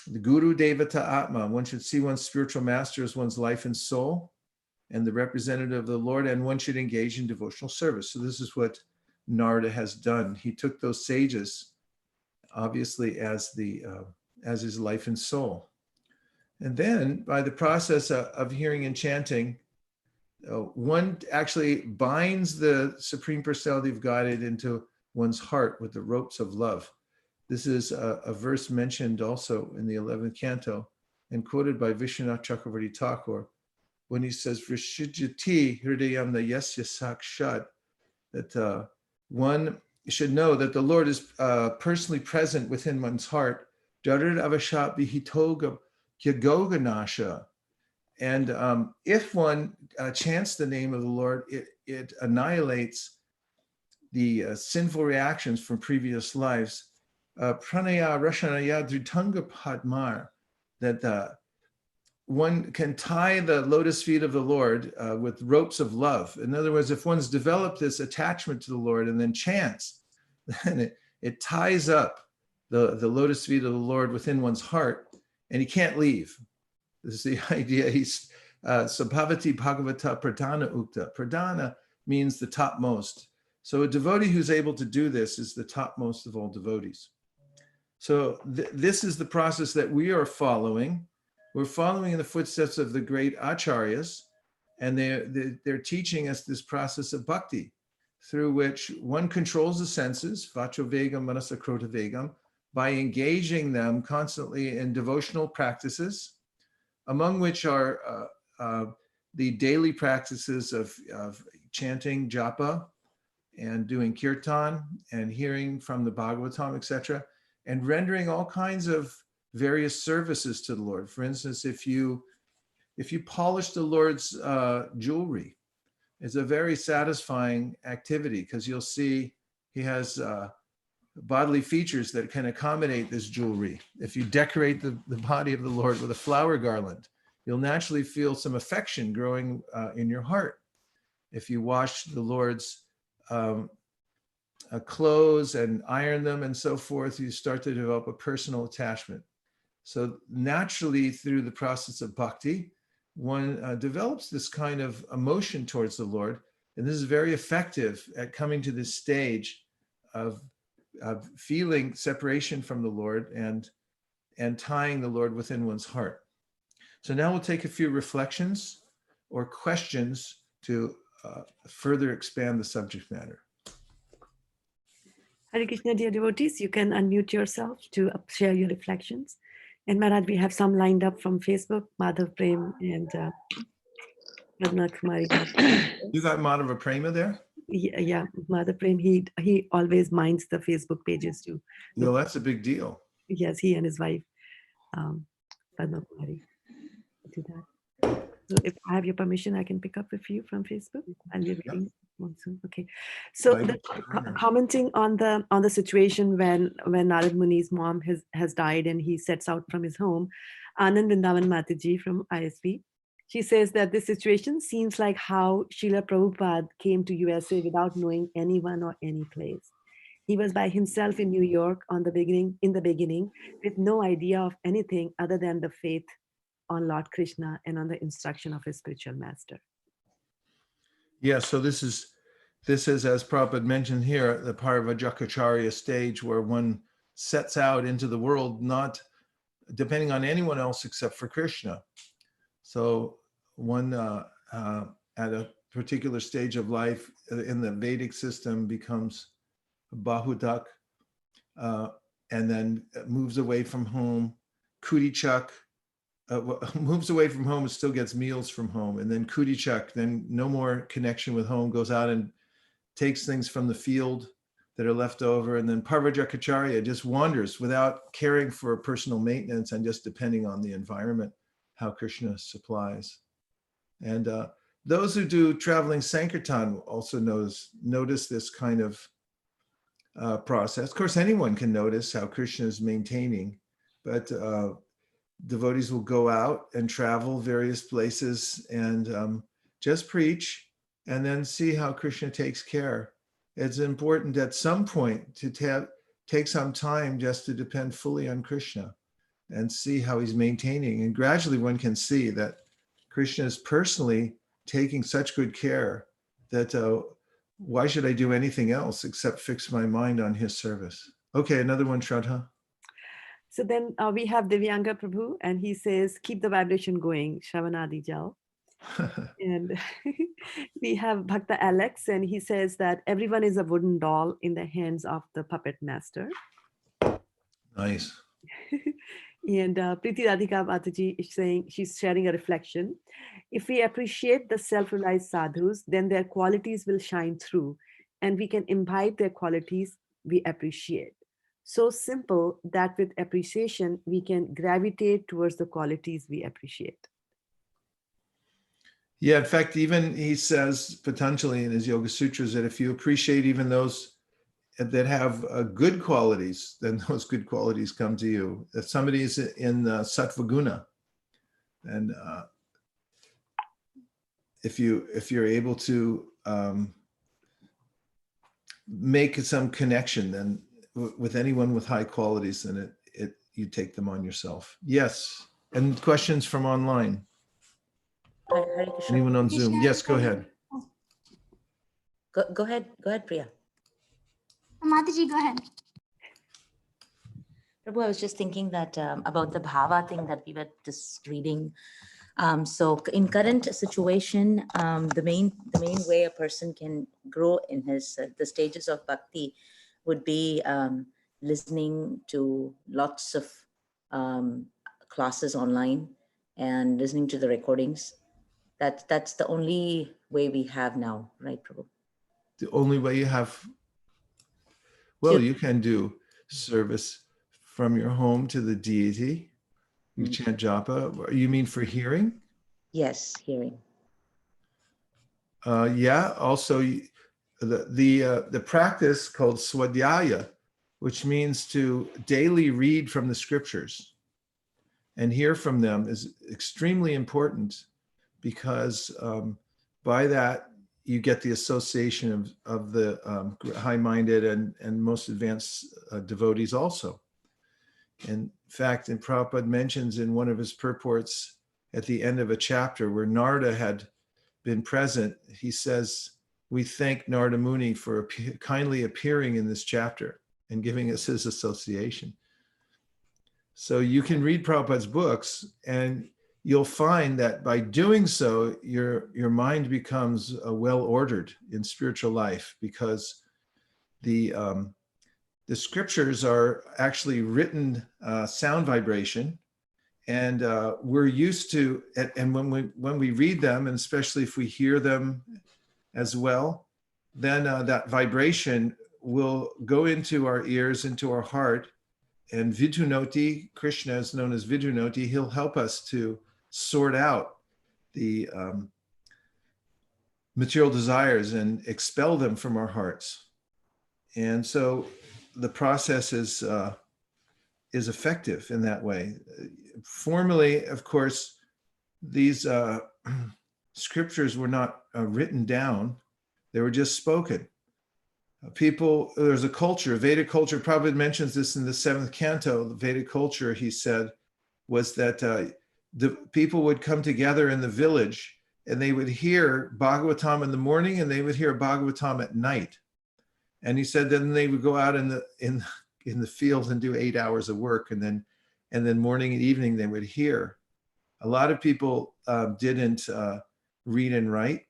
the Guru Devata Atma. One should see one's spiritual master as one's life and soul and the representative of the Lord, and one should engage in devotional service. So this is what Narada has done. He took those sages, obviously, as his life and soul. And then by the process of hearing and chanting, one actually binds the Supreme Personality of Godhead into one's heart with the ropes of love. This is a verse mentioned also in the 11th canto and quoted by Vishwanath Chakravarti Thakur when he says, Vrishijati hridayam yasya sakshat, that one should know that the Lord is personally present within one's heart. Darid avashat vihitoga kyagoganasha. And if one chants the name of the Lord, it annihilates the sinful reactions from previous lives. Pranaya rashanaya dritanga padmar, that one can tie the lotus feet of the Lord with ropes of love. In other words, if one's developed this attachment to the Lord and then chants, then it ties up the lotus feet of the Lord within one's heart, and he can't leave. This is the idea. He's Sabhavati Bhagavata Pradhana Ukta. Pradhana means the topmost. So a devotee who's able to do this is the topmost of all devotees. So this is the process that we are following. We're following in the footsteps of the great acharyas, and they're teaching us this process of bhakti, through which one controls the senses, vacho vegam, manasa krota vegam, by engaging them constantly in devotional practices, among which are the daily practices of chanting japa and doing kirtan and hearing from the Bhagavatam, etc., and rendering all kinds of various services to the Lord. For instance, if you polish the Lord's jewelry, it's a very satisfying activity because you'll see he has bodily features that can accommodate this jewelry. If you decorate the body of the Lord with a flower garland, you'll naturally feel some affection growing in your heart. If you wash the Lord's clothes and iron them and so forth, you start to develop a personal attachment. So naturally, through the process of bhakti, one develops this kind of emotion towards the Lord. And this is very effective at coming to this stage of feeling separation from the Lord and tying the Lord within one's heart. So now we'll take a few reflections or questions to further expand the subject matter. Hare Krishna, dear devotees, you can unmute yourself to share your reflections. And Maharaj, we have some lined up from Facebook, Madhav Prem and Radna Kumari. You got Madhava Prema there? Yeah, Madhav Prem, he always minds the Facebook pages too. No, that's a big deal. Yes, he and his wife, Radna Kumari, do that. So if I have your permission, I can pick up a few from Facebook while we're reading Monsoon. Okay. So commenting on the situation when Narad Muni's mom has died and he sets out from his home, Anand Vrindavan Mataji from ISV, she says that this situation seems like how Srila Prabhupada came to USA without knowing anyone or any place. He was by himself in New York in the beginning, with no idea of anything other than the faith on Lord Krishna and on the instruction of his spiritual master. Yeah, so this is, as Prabhupada mentioned here, the Parvajakacharya stage where one sets out into the world, not depending on anyone else except for Krishna. So one at a particular stage of life in the Vedic system becomes Bahudak, and then moves away from home, Kudichak, moves away from home and still gets meals from home, and then Kudichak, then no more connection with home, goes out and takes things from the field that are left over, and then Parvajakacharya just wanders without caring for personal maintenance and just depending on the environment, how Krishna supplies. And those who do traveling Sankirtan also notice this kind of process. Of course, anyone can notice how Krishna is maintaining, but devotees will go out and travel various places and just preach and then see how Krishna takes care. It's important at some point to take some time just to depend fully on Krishna and see how he's maintaining. And gradually one can see that Krishna is personally taking such good care that why should I do anything else except fix my mind on his service? Okay, another one, Shraddha. So then we have Divyanga Prabhu, and he says, keep the vibration going, Shravanadi Jal. And we have Bhakta Alex, and he says that everyone is a wooden doll in the hands of the puppet master. Nice. And Preeti Radhika Mataji is saying, she's sharing a reflection. If we appreciate the self-realized sadhus, then their qualities will shine through, and we can imbibe their qualities we appreciate. So simple that with appreciation, we can gravitate towards the qualities we appreciate. Yeah, in fact, even he says Patanjali in his Yoga Sutras that if you appreciate even those that have good qualities, then those good qualities come to you. If somebody is in Sattva Guna, and if you're able to make some connection, then with anyone with high qualities, then you take them on yourself. Yes, and questions from online. Anyone on Zoom? Yes, go ahead. Go ahead, Priya. Mataji, go ahead. Prabhu, I was just thinking that about the bhava thing that we were just reading. So in current situation, the main way a person can grow in his the stages of bhakti would be listening to lots of classes online and listening to the recordings. That's the only way we have now, right, Prabhu? The only way you have, well, you can do service from your home to the deity. You chant japa. You mean for hearing? Yes, hearing. Yeah. Also, the practice called swadhyaya, which means to daily read from the scriptures and hear from them, is extremely important, because by that you get the association of the high-minded and most advanced devotees also. In fact, and Prabhupada mentions in one of his purports at the end of a chapter where Narada had been present, he says, we thank Narada Muni for kindly appearing in this chapter. and giving us his association. So you can read Prabhupada's books, and you'll find that by doing so, your mind becomes well-ordered in spiritual life, because the scriptures are actually written sound vibration, and we're used to, and when we read them, and especially if we hear them as well, then that vibration will go into our ears, into our heart. And Vidhunoti, Krishna is known as Vidhunoti, he'll help us to sort out the material desires and expel them from our hearts. And so the process is effective in that way. Formally, of course, these scriptures were not written down, they were just spoken. People, there's a culture, Vedic culture, Prabhupada mentions this in the 7th canto. The Vedic culture, he said, was that the people would come together in the village, and they would hear Bhagavatam in the morning, and they would hear Bhagavatam at night. And he said then they would go out in the field and do 8 hours of work, and then morning and evening they would hear. A lot of people didn't read and write,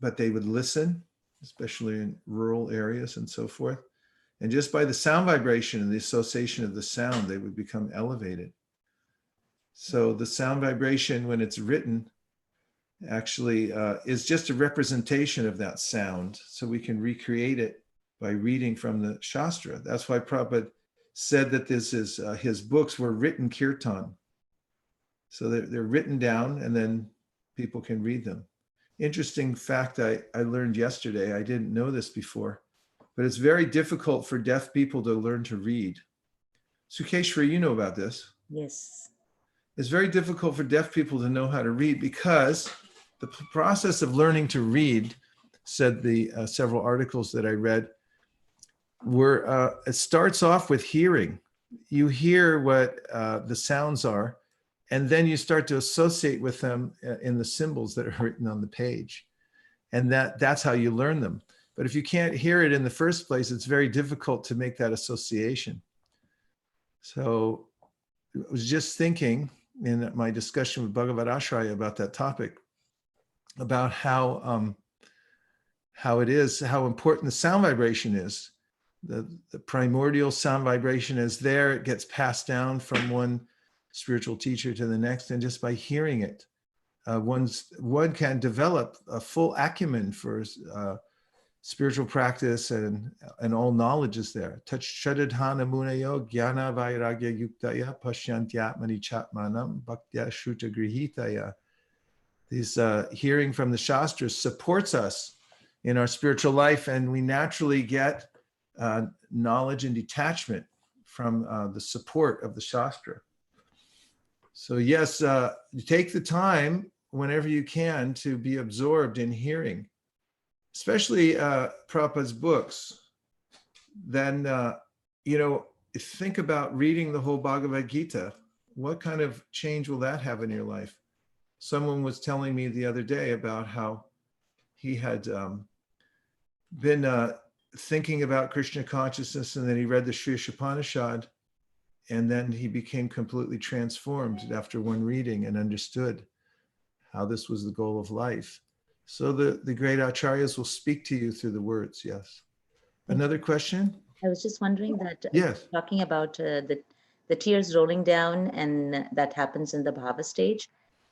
but they would listen, especially in rural areas and so forth. And just by the sound vibration and the association of the sound, they would become elevated. So the sound vibration, when it's written, actually is just a representation of that sound. So we can recreate it by reading from the Shastra. That's why Prabhupada said that this is his books were written kirtan. So they're written down, and then people can read them. Interesting fact I learned yesterday, I didn't know this before, but it's very difficult for deaf people to learn to read. Sukeshwari, you know about this. Yes. It's very difficult for deaf people to know how to read, because the process of learning to read, said the several articles that I read, it starts off with hearing. You hear what the sounds are, and then you start to associate with them in the symbols that are written on the page. And that's how you learn them. But if you can't hear it in the first place, it's very difficult to make that association. So I was just thinking in my discussion with Bhagavad Ashraya about that topic, about how important the sound vibration is. The primordial sound vibration is there. It gets passed down from one spiritual teacher to the next, and just by hearing it, one can develop a full acumen for spiritual practice, and all knowledge is there. Tachadadhana munayo jnana vairagya yuktaya pashyantyatmani chatmanam bhaktya shruta grihitaya. This hearing from the Shastras supports us in our spiritual life, and we naturally get knowledge and detachment from the support of the Shastra. So yes, take the time whenever you can to be absorbed in hearing, especially Prabhupada's books. Then, think about reading the whole Bhagavad Gita. What kind of change will that have in your life? Someone was telling me the other day about how he had been thinking about Krishna consciousness, and then he read the Sri Upanishad, and then he became completely transformed after one reading and understood how this was the goal of life. So the great acharyas will speak to you through the words, yes. Another question? I was just wondering that Yes. talking about the tears rolling down, and that happens in the bhava stage,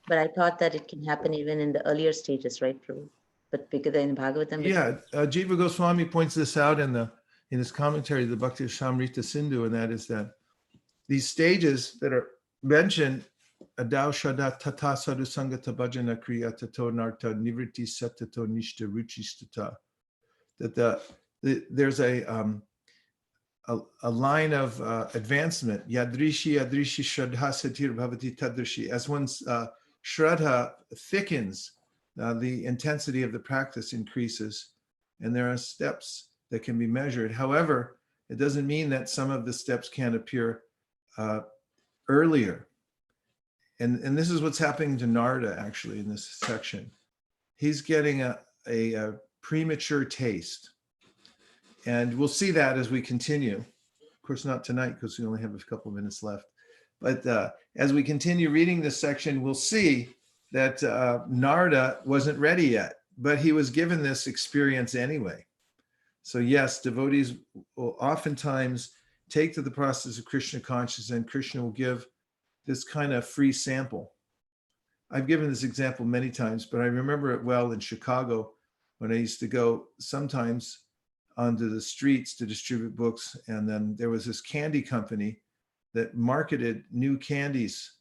but I thought that it can happen even in the earlier stages, right, Prabhu? But because in Bhagavatam, Yeah, Jiva Goswami points this out in his commentary, the Bhakti Shamrita Sindhu, and that is that these stages that are mentioned, Adao Shada Tata Sadhu Sangata Bhajana Kriya Tato Narta Nivriti Satato Nishta Ruchistata, that there's a line of advancement, Yadrishi Yadrishi Shraddha Satir Bhavati Tadrishi. As one's Shraddha thickens, the intensity of the practice increases, and there are steps that can be measured. However, it doesn't mean that some of the steps can't appear earlier. And this is what's happening to Narada actually in this section. He's getting a premature taste. And we'll see that as we continue. course, not tonight because we only have a couple of minutes left. But as we continue reading this section, we'll see that Narada wasn't ready yet, but he was given this experience anyway. So yes, devotees will oftentimes take to the process of Krishna consciousness, and Krishna will give this kind of free sample. I've given this example many times, but I remember it well in Chicago when I used to go sometimes onto the streets to distribute books. And then there was this candy company that marketed new candies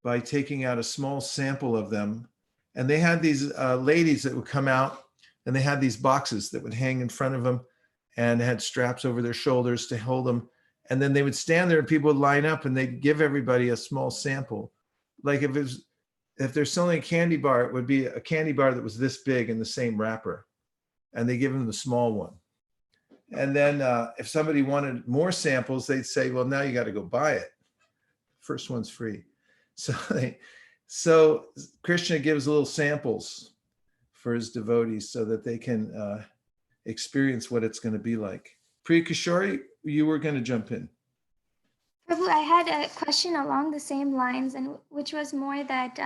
by taking out a small sample of them. And they had these ladies that would come out, and they had these boxes that would hang in front of them and had straps over their shoulders to hold them. And then they would stand there and people would line up and they'd give everybody a small sample. Like if they're selling a candy bar, it would be a candy bar that was this big in the same wrapper. And they give them the small one. And then if somebody wanted more samples, they'd say, well, now you got to go buy it. First one's free. So Krishna gives little samples for his devotees so that they can experience what it's going to be like. Priya Kishori, you were going to jump in. Prabhu, I had a question along the same lines, and which was more that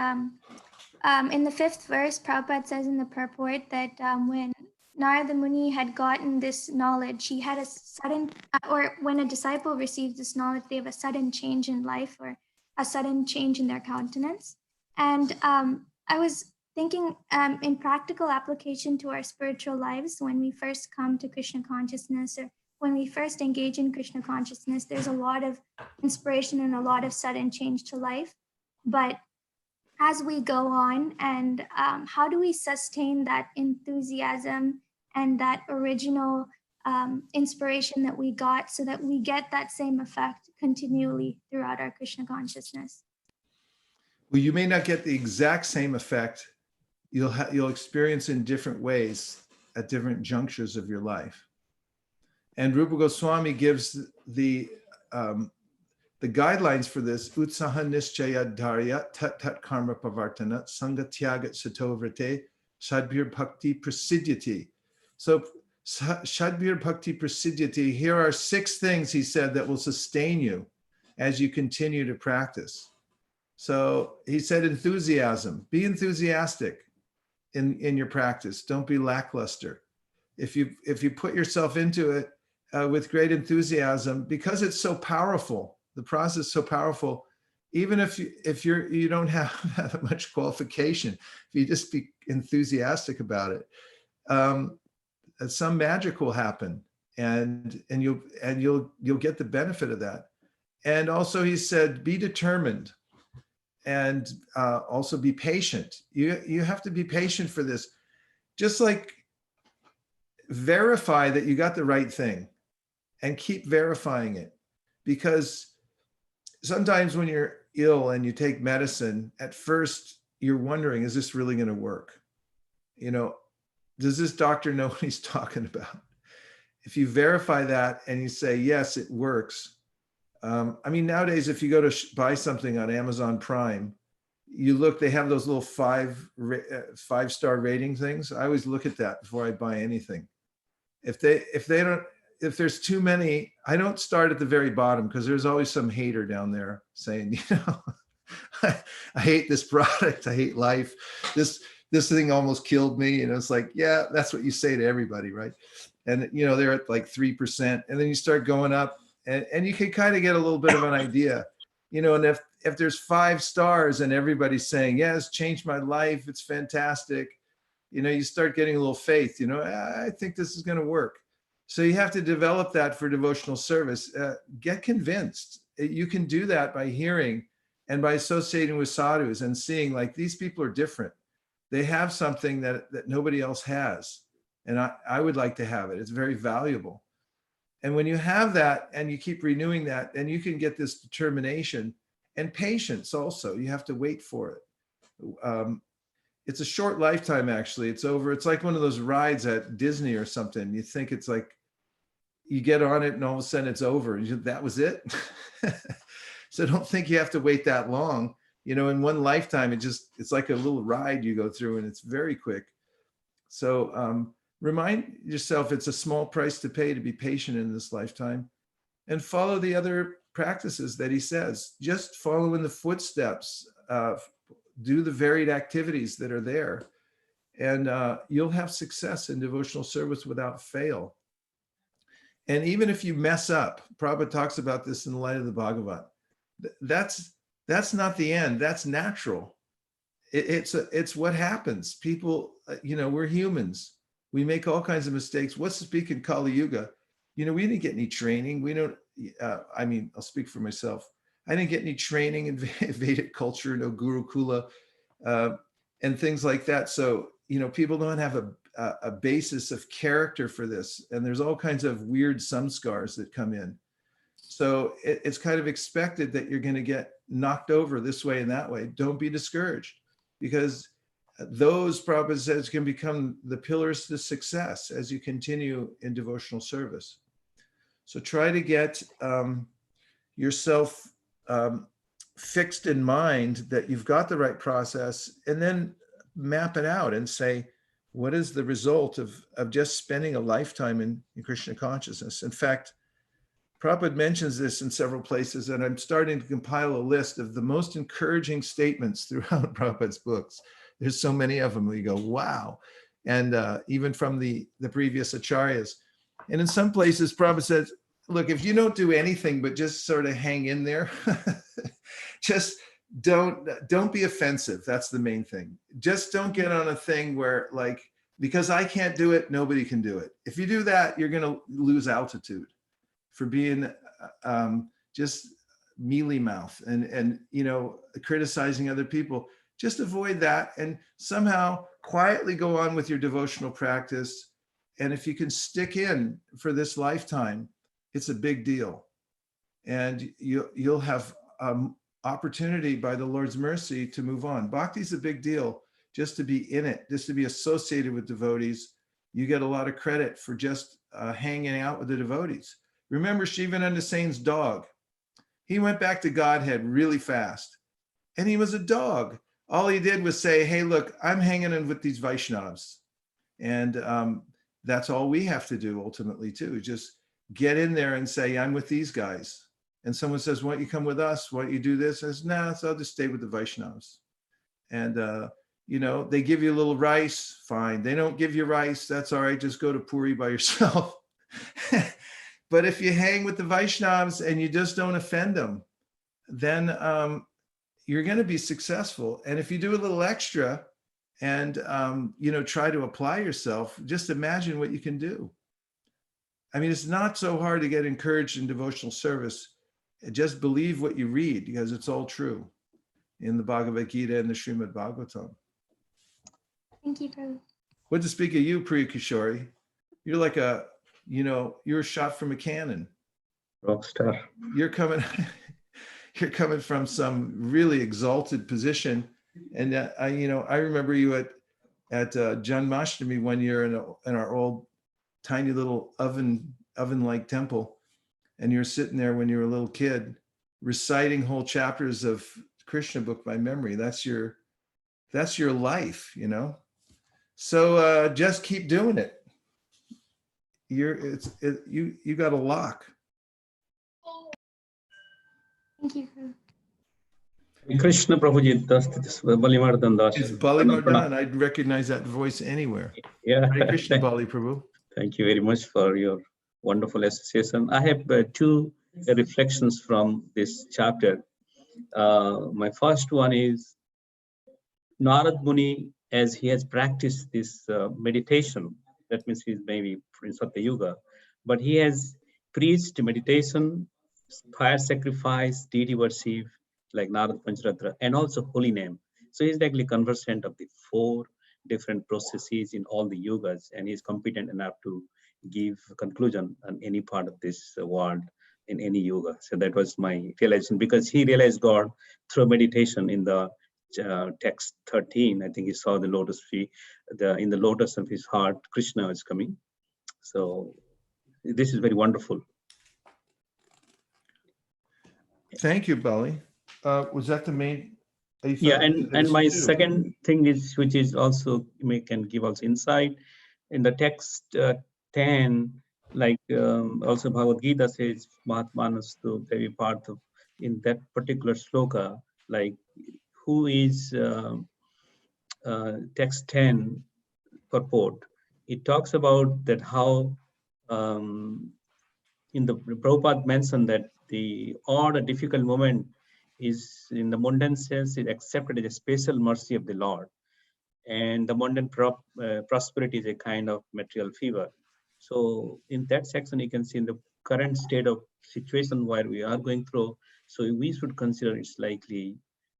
in the 5th verse, Prabhupada says in the purport that when Narada Muni had gotten this knowledge, he had a sudden, or when a disciple receives this knowledge, they have a sudden change in life or a sudden change in their countenance. And I was thinking in practical application to our spiritual lives, when we first come to Krishna consciousness, or when we first engage in Krishna consciousness, there's a lot of inspiration and a lot of sudden change to life. But as we go on, and how do we sustain that enthusiasm and that original inspiration that we got so that we get that same effect continually throughout our Krishna consciousness? Well, you may not get the exact same effect. You'll experience in different ways at different junctures of your life. And Rupa Goswami gives the guidelines for this: utsaha nischaya dharya tat tat karma pavartana sangatyagat satovrate shadbir bhakti prasidyati. So shadbir bhakti prasidyati, here are 6 things, he said, that will sustain you as you continue to practice. So he said enthusiasm, be enthusiastic in your practice. Don't be lackluster. If you put yourself into it with great enthusiasm, because it's so powerful, the process is so powerful, even if you don't have much qualification, if you just be enthusiastic about it, some magic will happen, and you'll get the benefit of that. And also he said, be determined, and also be patient. You have to be patient for this. Just like verify that you got the right thing and keep verifying it, because sometimes when you're ill and you take medicine, at first you're wondering, is this really going to work? Does this doctor know what he's talking about? If you verify that and you say, yes, it works. Nowadays, if you go to buy something on Amazon Prime, you look, they have those little 5-star rating things. I always look at that before I buy anything. If there's too many, I don't start at the very bottom, because there's always some hater down there saying, I hate this product. I hate life. This thing almost killed me. It's like, yeah, that's what you say to everybody, right? And they're at like 3%, and then you start going up, and you can kind of get a little bit of an idea, and if there's 5 stars and everybody's saying, yes, changed my life, it's fantastic, you start getting a little faith, I think this is going to work. So you have to develop that for devotional service. Get convinced. You can do that by hearing and by associating with sadhus and seeing, like, these people are different. They have something that nobody else has. And I would like to have it. It's very valuable. And when you have that and you keep renewing that, then you can get this determination and patience also. You have to wait for it. It's a short lifetime, actually. It's over. It's like one of those rides at Disney or something. You think it's like, you get on it and all of a sudden it's over. That was it. So don't think you have to wait that long. In one lifetime, it's like a little ride you go through, and it's very quick. So remind yourself, it's a small price to pay to be patient in this lifetime. and follow the other practices that he says. Just follow in the footsteps, do the varied activities that are there, and you'll have success in devotional service without fail. And even if you mess up, Prabhupada talks about this in the light of the Bhagavat, that's not the end, that's natural. It's what happens. People, we're humans. We make all kinds of mistakes. What's to speak in Kali Yuga? We didn't get any training. We don't, I'll speak for myself. I didn't get any training in Vedic culture, no Gurukula, and things like that. So, people don't have a basis of character for this. And there's all kinds of weird samskars that come in. So it's kind of expected that you're going to get knocked over this way and that way. Don't be discouraged, because those, Prabhupada says, can become the pillars to success as you continue in devotional service. So try to get yourself fixed in mind that you've got the right process, and then map it out and say, what is the result of just spending a lifetime in Krishna consciousness? In fact, Prabhupada mentions this in several places, and I'm starting to compile a list of the most encouraging statements throughout Prabhupada's books. There's so many of them, we go, wow. And even from the previous acharyas. And in some places, Prabhupada says, look, if you don't do anything but just sort of hang in there, just don't be offensive. That's the main thing. Just don't get on a thing where, like, because I can't do it, nobody can do it. If you do that, you're going to lose altitude for being just mealy mouth and criticizing other people. Just avoid that and somehow quietly go on with your devotional practice. And if you can stick in for this lifetime, it's a big deal. And you'll have opportunity by the Lord's mercy to move on. Bhakti is a big deal. Just to be in it, just to be associated with devotees, you get a lot of credit for just hanging out with the devotees. Remember Shivananda Sain's dog. He went back to Godhead really fast. And he was a dog. All he did was say, hey, look, I'm hanging in with these Vaishnavas. And that's all we have to do ultimately too. Just get in there and say, I'm with these guys. And someone says, why don't you come with us? Why don't you do this? I says, nah, so I'll just stay with the Vaishnavas. And they give you a little rice, fine. They don't give you rice, that's all right. Just go to Puri by yourself. But if you hang with the Vaishnavas and you just don't offend them, then you're going to be successful. And if you do a little extra and, try to apply yourself, just imagine what you can do. I mean, it's not so hard to get encouraged in devotional service. Just believe what you read, because it's all true in the Bhagavad Gita and the Srimad Bhagavatam. Thank you, Prabhu. What to speak of you, Priya Kishori? You're like you're shot from a cannon. Rockstar. You're coming from some really exalted position. And I remember you at Janmashtami one year in our old tiny little oven-like temple. And you're sitting there when you were a little kid, reciting whole chapters of Krishna book by memory. That's your life, So just keep doing it. You got a lock. Thank you, Prabhu. Krishna Prabhuji, Balimardhan Dasa. It's Balimardhan. I'd recognize that voice anywhere. Yeah. Hare Krishna, Bali Prabhu. Thank you very much for your wonderful association. I have two reflections from this chapter. My first one is Narad Muni, as he has practiced this meditation, that means he's maybe in Satya Yuga, but he has preached meditation, fire sacrifice, deity worship, like Narad Pancharathra, and also holy name. So he's likely conversant of the 4 different processes in all the yugas, and he's competent enough to give a conclusion on any part of this world in any yoga. So that was my realization, because he realized God through meditation. In the text 13, I think he saw the lotus tree, in the lotus of his heart, Krishna is coming. So this is very wonderful. Thank you, Bali. Was that the main? Yeah, and my second thing is, which is also can give also insight in the text 10, like also Bhagavad Gita says, Mahatmanastu Devi Partha, in that particular sloka, like who is text 10 purport, it talks about that how in the Prabhupada mentioned that the odd or difficult moment is in the mundane sense is accepted as a special mercy of the Lord, and the mundane prosperity is a kind of material fever. So in that section, you can see in the current state of situation where we are going through, so we should consider it's likely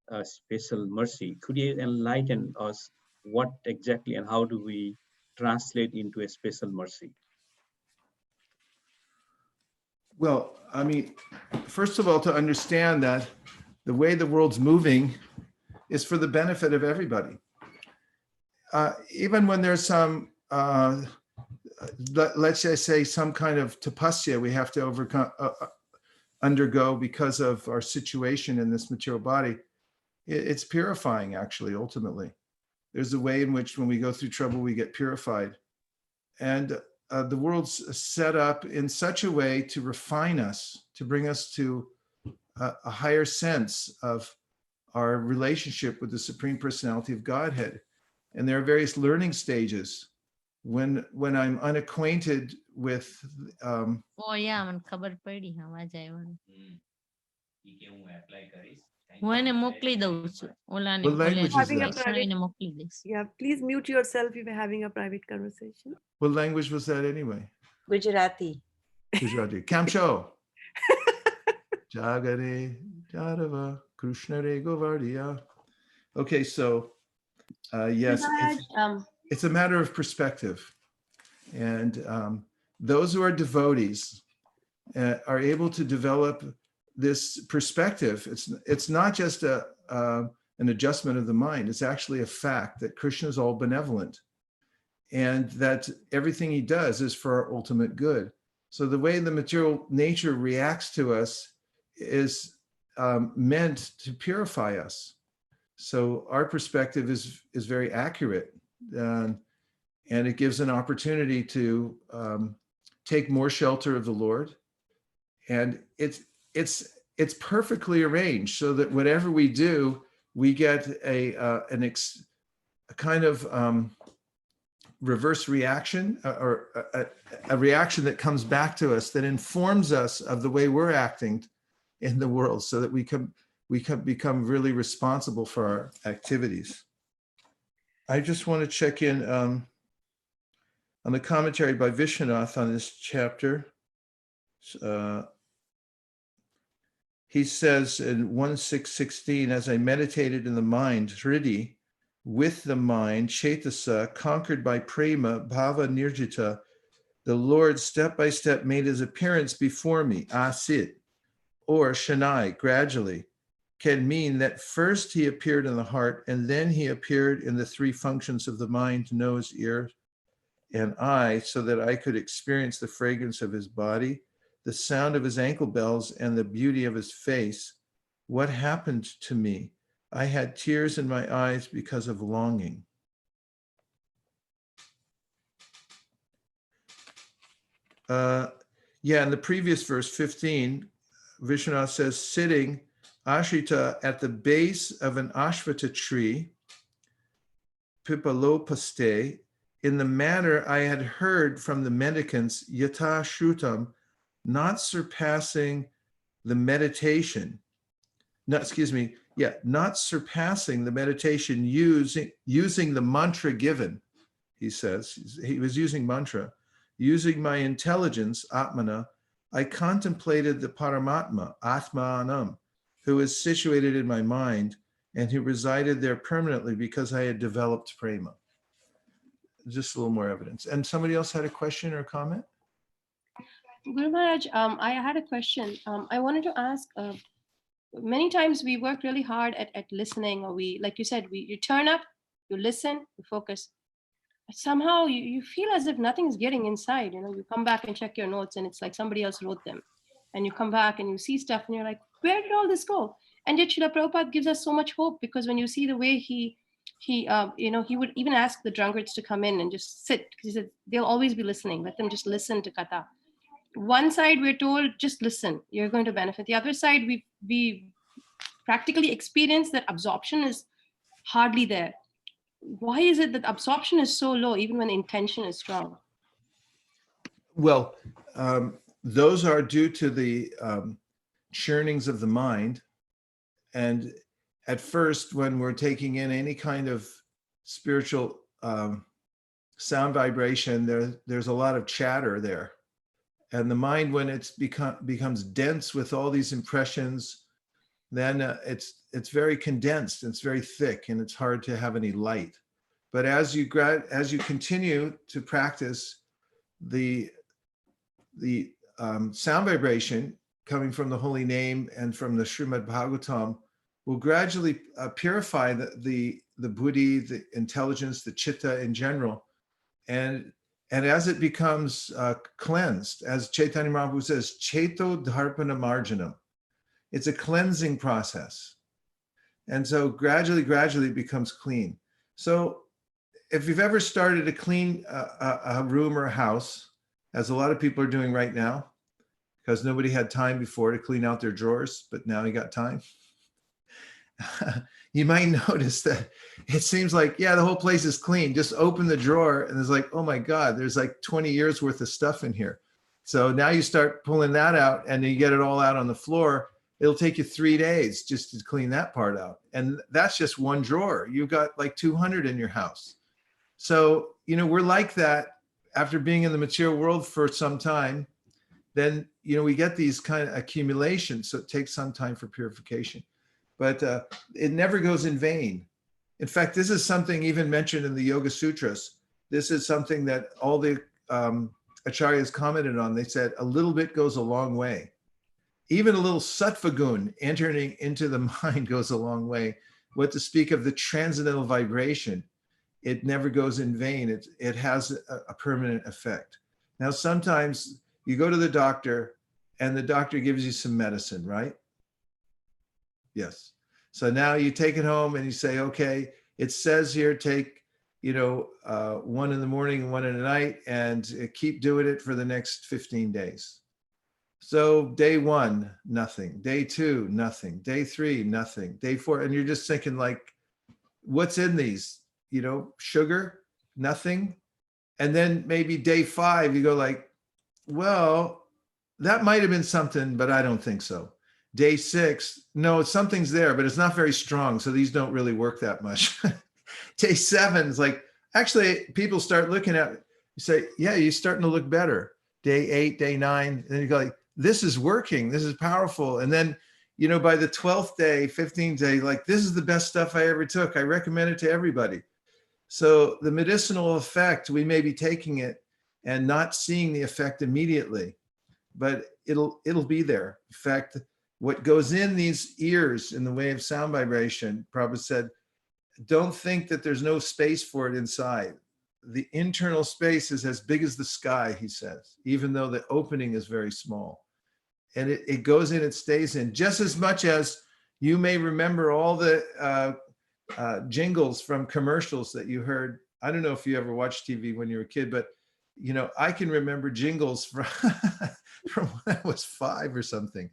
a special mercy. Could you enlighten us what exactly and how do we translate into a special mercy? Well, I mean, first of all, to understand that the way the world's moving is for the benefit of everybody. Even when there's some, let's just say some kind of tapasya we have to overcome, undergo because of our situation in this material body, it's purifying actually, ultimately. There's a way in which when we go through trouble, we get purified. And the world's set up in such a way to refine us, to bring us to a higher sense of our relationship with the Supreme Personality of Godhead. And there are various learning stages. When I'm unacquainted with Oh yeah, મને ખબર પડી આવાજ આવ્યો. હું એને મોકલી દઉં છું ઓલાને What language is Having a that? private, એને મોકલી દઈશ. yeah, please mute yourself if you're having a private conversation. What language was that anyway? Gujarati. Gujarati. Kamcho. Jagare Jadava Krishna Re Govardiya. Okay, so yes, it's a matter of perspective. And those who are devotees are able to develop this perspective. It's not just an adjustment of the mind. It's actually a fact that Krishna is all benevolent and that everything he does is for our ultimate good. So the way the material nature reacts to us is meant to purify us. So our perspective is very accurate, and it gives an opportunity to take more shelter of the Lord. And it's perfectly arranged so that whatever we do, we get a kind of reverse reaction, or a reaction that comes back to us that informs us of the way we're acting in the world, so that we can become really responsible for our activities. I just want to check in on the commentary by Vishwanath on this chapter. He says in 1.6.16, as I meditated in the mind, Hridi, with the mind, Chetasa, conquered by Prema, Bhava Nirjita, the Lord step by step made his appearance before me, Asit, or Shanai, gradually, can mean that first he appeared in the heart, and then he appeared in the three functions of the mind, nose, ear, and eye, so that I could experience the fragrance of his body, the sound of his ankle bells, and the beauty of his face. What happened to me? I had tears in my eyes because of longing. In the previous verse, 15, Vishwanath says, sitting Ashrita at the base of an Ashvata tree, Pipalopaste, in the manner I had heard from the mendicants, Yata Shrutam, not surpassing the meditation. Not surpassing the meditation using the mantra given, he says. He was using mantra. Using my intelligence, Atmana, I contemplated the Paramatma, Atmanam, who is situated in my mind and who resided there permanently because I had developed prema. Just a little more evidence. And somebody else had a question or a comment? Guru Maharaj, I had a question. I wanted to ask, many times we work really hard at listening, or we, like you said, you turn up, you listen, you focus. But somehow you feel as if nothing's getting inside. You come back and check your notes and it's like somebody else wrote them. And you come back and you see stuff and you're like, where did all this go? And yet Srila Prabhupada gives us so much hope, because when you see the way he would even ask the drunkards to come in and just sit, because he said they'll always be listening. Let them just listen to Katha. one side we're told just listen, you're going to benefit. The other side we practically experience that absorption is hardly there. Why is it that absorption is so low even when the intention is strong? Well, those are due to the churnings of the mind. And at first, when we're taking in any kind of spiritual sound vibration, there's a lot of chatter there. And the mind, when it's becomes dense with all these impressions, then it's very condensed, it's very thick, and it's hard to have any light. But as you continue to practice, the sound vibration coming from the holy name and from the Srimad Bhagavatam will gradually purify the buddhi, the intelligence, the chitta in general. And as it becomes cleansed, as Chaitanya Mahaprabhu says, Cheto Dharpana Marjanam, it's a cleansing process. And so gradually it becomes clean. So if you've ever started to clean a room or a house, as a lot of people are doing right now, because nobody had time before to clean out their drawers, but now you got time. You might notice that it seems like, yeah, the whole place is clean. Just open the drawer and it's like, oh my God, there's like 20 years worth of stuff in here. So now you start pulling that out and you get it all out on the floor. It'll take you 3 days just to clean that part out. And that's just one drawer. You've got like 200 in your house. So, we're like that after being in the material world for some time. Then, we get these kind of accumulations. So it takes some time for purification. But it never goes in vain. In fact, this is something even mentioned in the Yoga Sutras. This is something that all the acharyas commented on. They said a little bit goes a long way. Even a little sattva gun entering into the mind goes a long way. What to speak of the transcendental vibration, it never goes in vain. It has a permanent effect. Now, sometimes you go to the doctor and the doctor gives you some medicine, right? Yes. So now you take it home and you say, okay, it says here, take, 1 in the morning and 1 in the night, and keep doing it for the next 15 days. So day 1, nothing. Day 2, nothing. Day 3, nothing. Day 4, and you're just thinking like, what's in these? Sugar, nothing. And then maybe day 5, you go like, well, that might have been something, but I don't think so. Day 6, no, something's there, but it's not very strong. So these don't really work that much. Day 7 is like, actually, people start looking at it. You say, yeah, you're starting to look better. Day 8, day 9, and then you go like, this is working. This is powerful. And then, by the 12th day, 15th day, like, this is the best stuff I ever took. I recommend it to everybody. So the medicinal effect, we may be taking it and not seeing the effect immediately, but it'll be there. In fact, what goes in these ears in the way of sound vibration, Prabhupada said, don't think that there's no space for it inside. The internal space is as big as the sky, he says, even though the opening is very small. And it goes in, it stays in, just as much as you may remember all the jingles from commercials that you heard. I don't know if you ever watched TV when you were a kid, but I can remember jingles from from when I was 5 or something.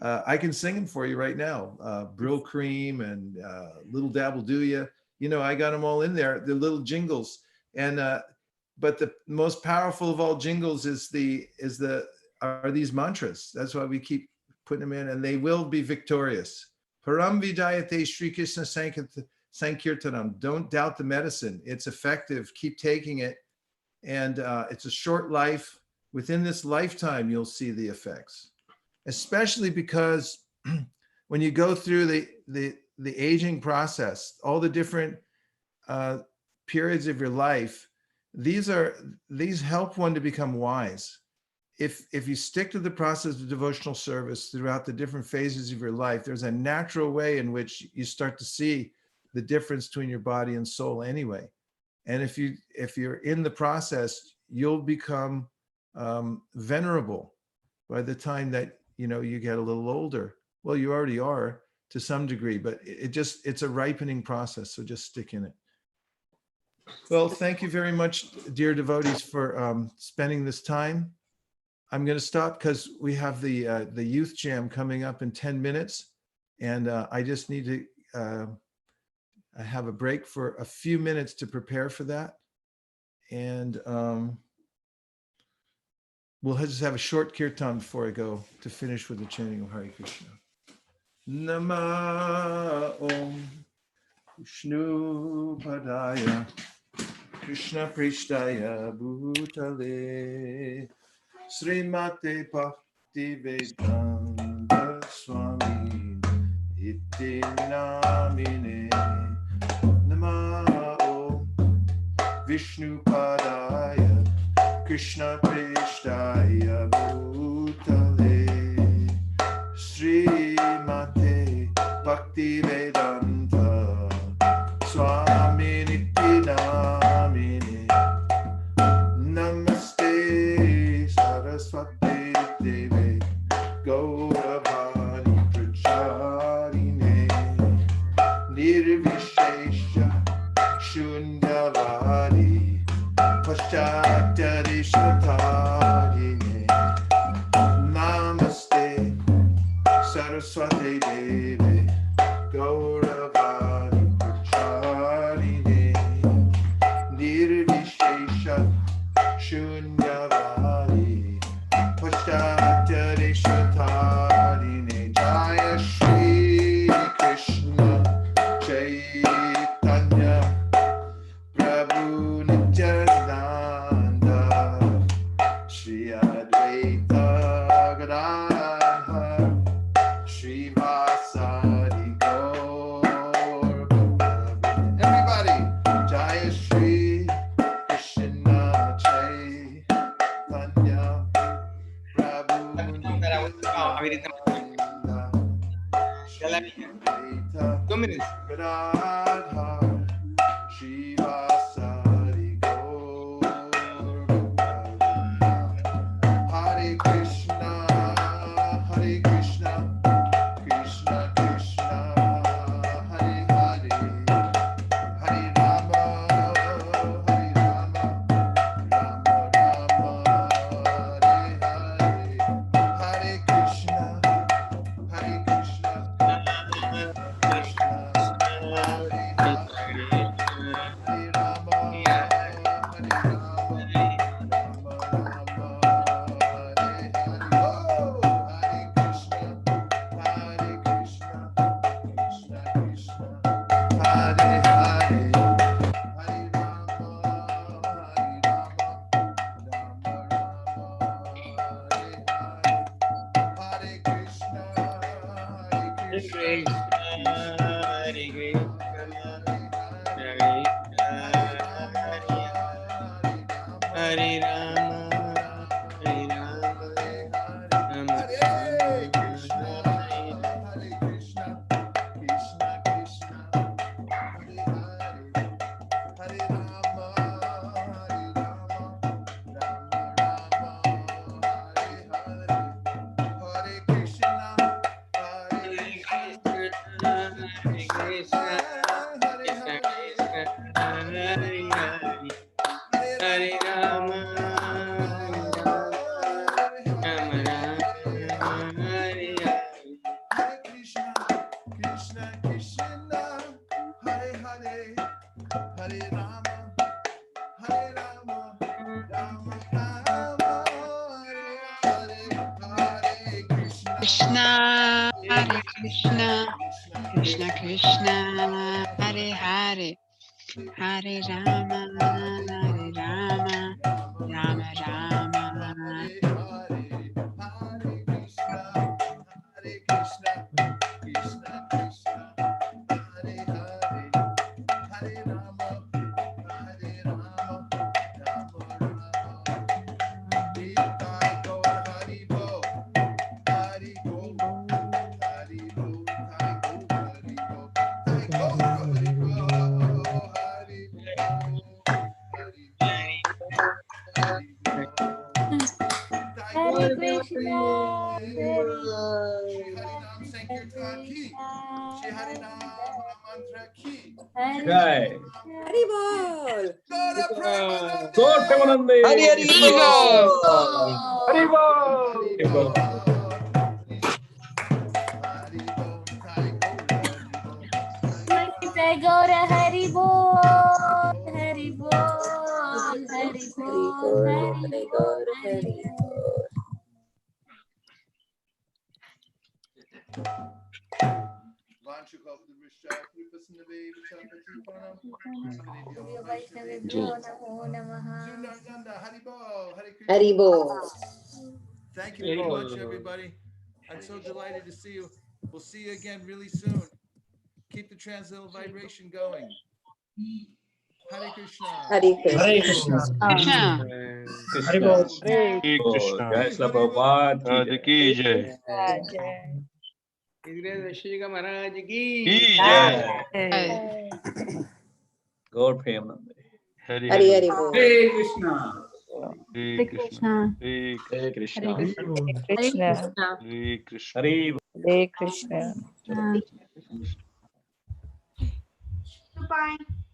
I can sing them for you right now. Brill Cream and Little Dabble Do Ya. I got them all in there, the little jingles. And but the most powerful of all jingles are these mantras. That's why we keep putting them in, and they will be victorious. Param Vidayate Sri Krishna Sankirtanam. Don't doubt the medicine. It's effective. Keep taking it. And it's a short life. Within this lifetime, you'll see the effects, especially because when you go through the aging process, all the different periods of your life, these help one to become wise. If you stick to the process of devotional service throughout the different phases of your life, there's a natural way in which you start to see the difference between your body and soul anyway. And if you're in the process, you'll become venerable by the time that you get a little older. Well, you already are to some degree, but it's a ripening process. So just stick in it. Well, thank you very much, dear devotees, for spending this time. I'm going to stop because we have the youth jam coming up in 10 minutes. And I just need to have a break for a few minutes to prepare for that. And we'll just have a short kirtan before I go to finish with the chanting of Hare Krishna. Nama Om Vishnu Padaya Krishna Prishtaya Bhutale Srimate Bhakti Vedanta Swami Iti Namine Nama Om Vishnu Padaya Krishna Prishtaya Bhutale Srimate Bhakti Vedanta Swami Niti Namine Namaste Saraswati Deve Gauravani Pracharine Nirvishesha Shunyavadi Paschatari Shatarine Namaste Saraswati Deve Gauravani Pracharine Nirvishesha Shunyavadi Paschatari Shatarine Jaya Shri Krishna Chaitanya Prabhu Nityananda Shri Advaita Gadadhar Shri Vasari Gaur Bhakta. Everybody, Jaya Shri Krishna Chaitanya Prabhu Nityananda Shri Advaita Gadadhar Shri Vasari Gaur Bhakta. Hare Krishna, Krishna Krishna, Hare Hare, Hare Rama, Rama Rama, Hare Hare, Hare Krishna, Krishna Krishna, Hare Hare, Hare Rama, Rama Rama, Hare Hare. Oh, Hare Krishna, Krishna Krishna, Hare Hare, Hare Rama, Rama Rama, Hare Hare, Hare Krishna, Krishna Hare Rama, Hare Krishna, Krishna Krishna, Hare Hare, Hare Rama, Rama Rama, Hare Hare, Hare Krishna, Hare Rama, Hare Krishna, Krishna Krishna, Hare Hare, Hare Rama, Rama Rama, Hare Hare, Hare Krishna, Hare Krishna, Krishna Krishna, Hare Hare, Hare Rama, Rama Rama, Hare Krishna, Krishna Krishna, Hare Hare, Hare Rama, Rama Rama. Nitai Gaur Hari Bo, Hari Bo, Hari Bo, Hari Bo, Hari Bo, Hari Gaur Hari Bo, Hari Bo, Hari Bo, Hari Bo. Hare Krishna, Hare Shri Hari Nam Sankirtan ki, Shri Hari Nam mantra ki. Jai. Hari bol. Gaura Premanande. Gaur Premanande. Hari Hari Bol. Hari bol. Hari bol. Jai Gaura Hari Bol, Hari Bol, Hari Bol, Hari Bol, Hari Bol. Namo Namaha. Hari bol. Thank you very much, everybody. I'm so delighted to see you. We'll see you again really soon. Keep the transcendental vibration going. Hare Krishna. Hari Hare Krishna. Krishna. Krishna. Haribol. Hare Krishna. Jai Shri Prabhupada ki jai. Vaisesika Maharaj ki Jai. Jai. Gaur Premanande. Hari Hari bol. Hare Krishna. Hare Krishna. Hare Krishna. Krishna. Hare Krishna. Hare Hare Krishna. Ah. Goodbye.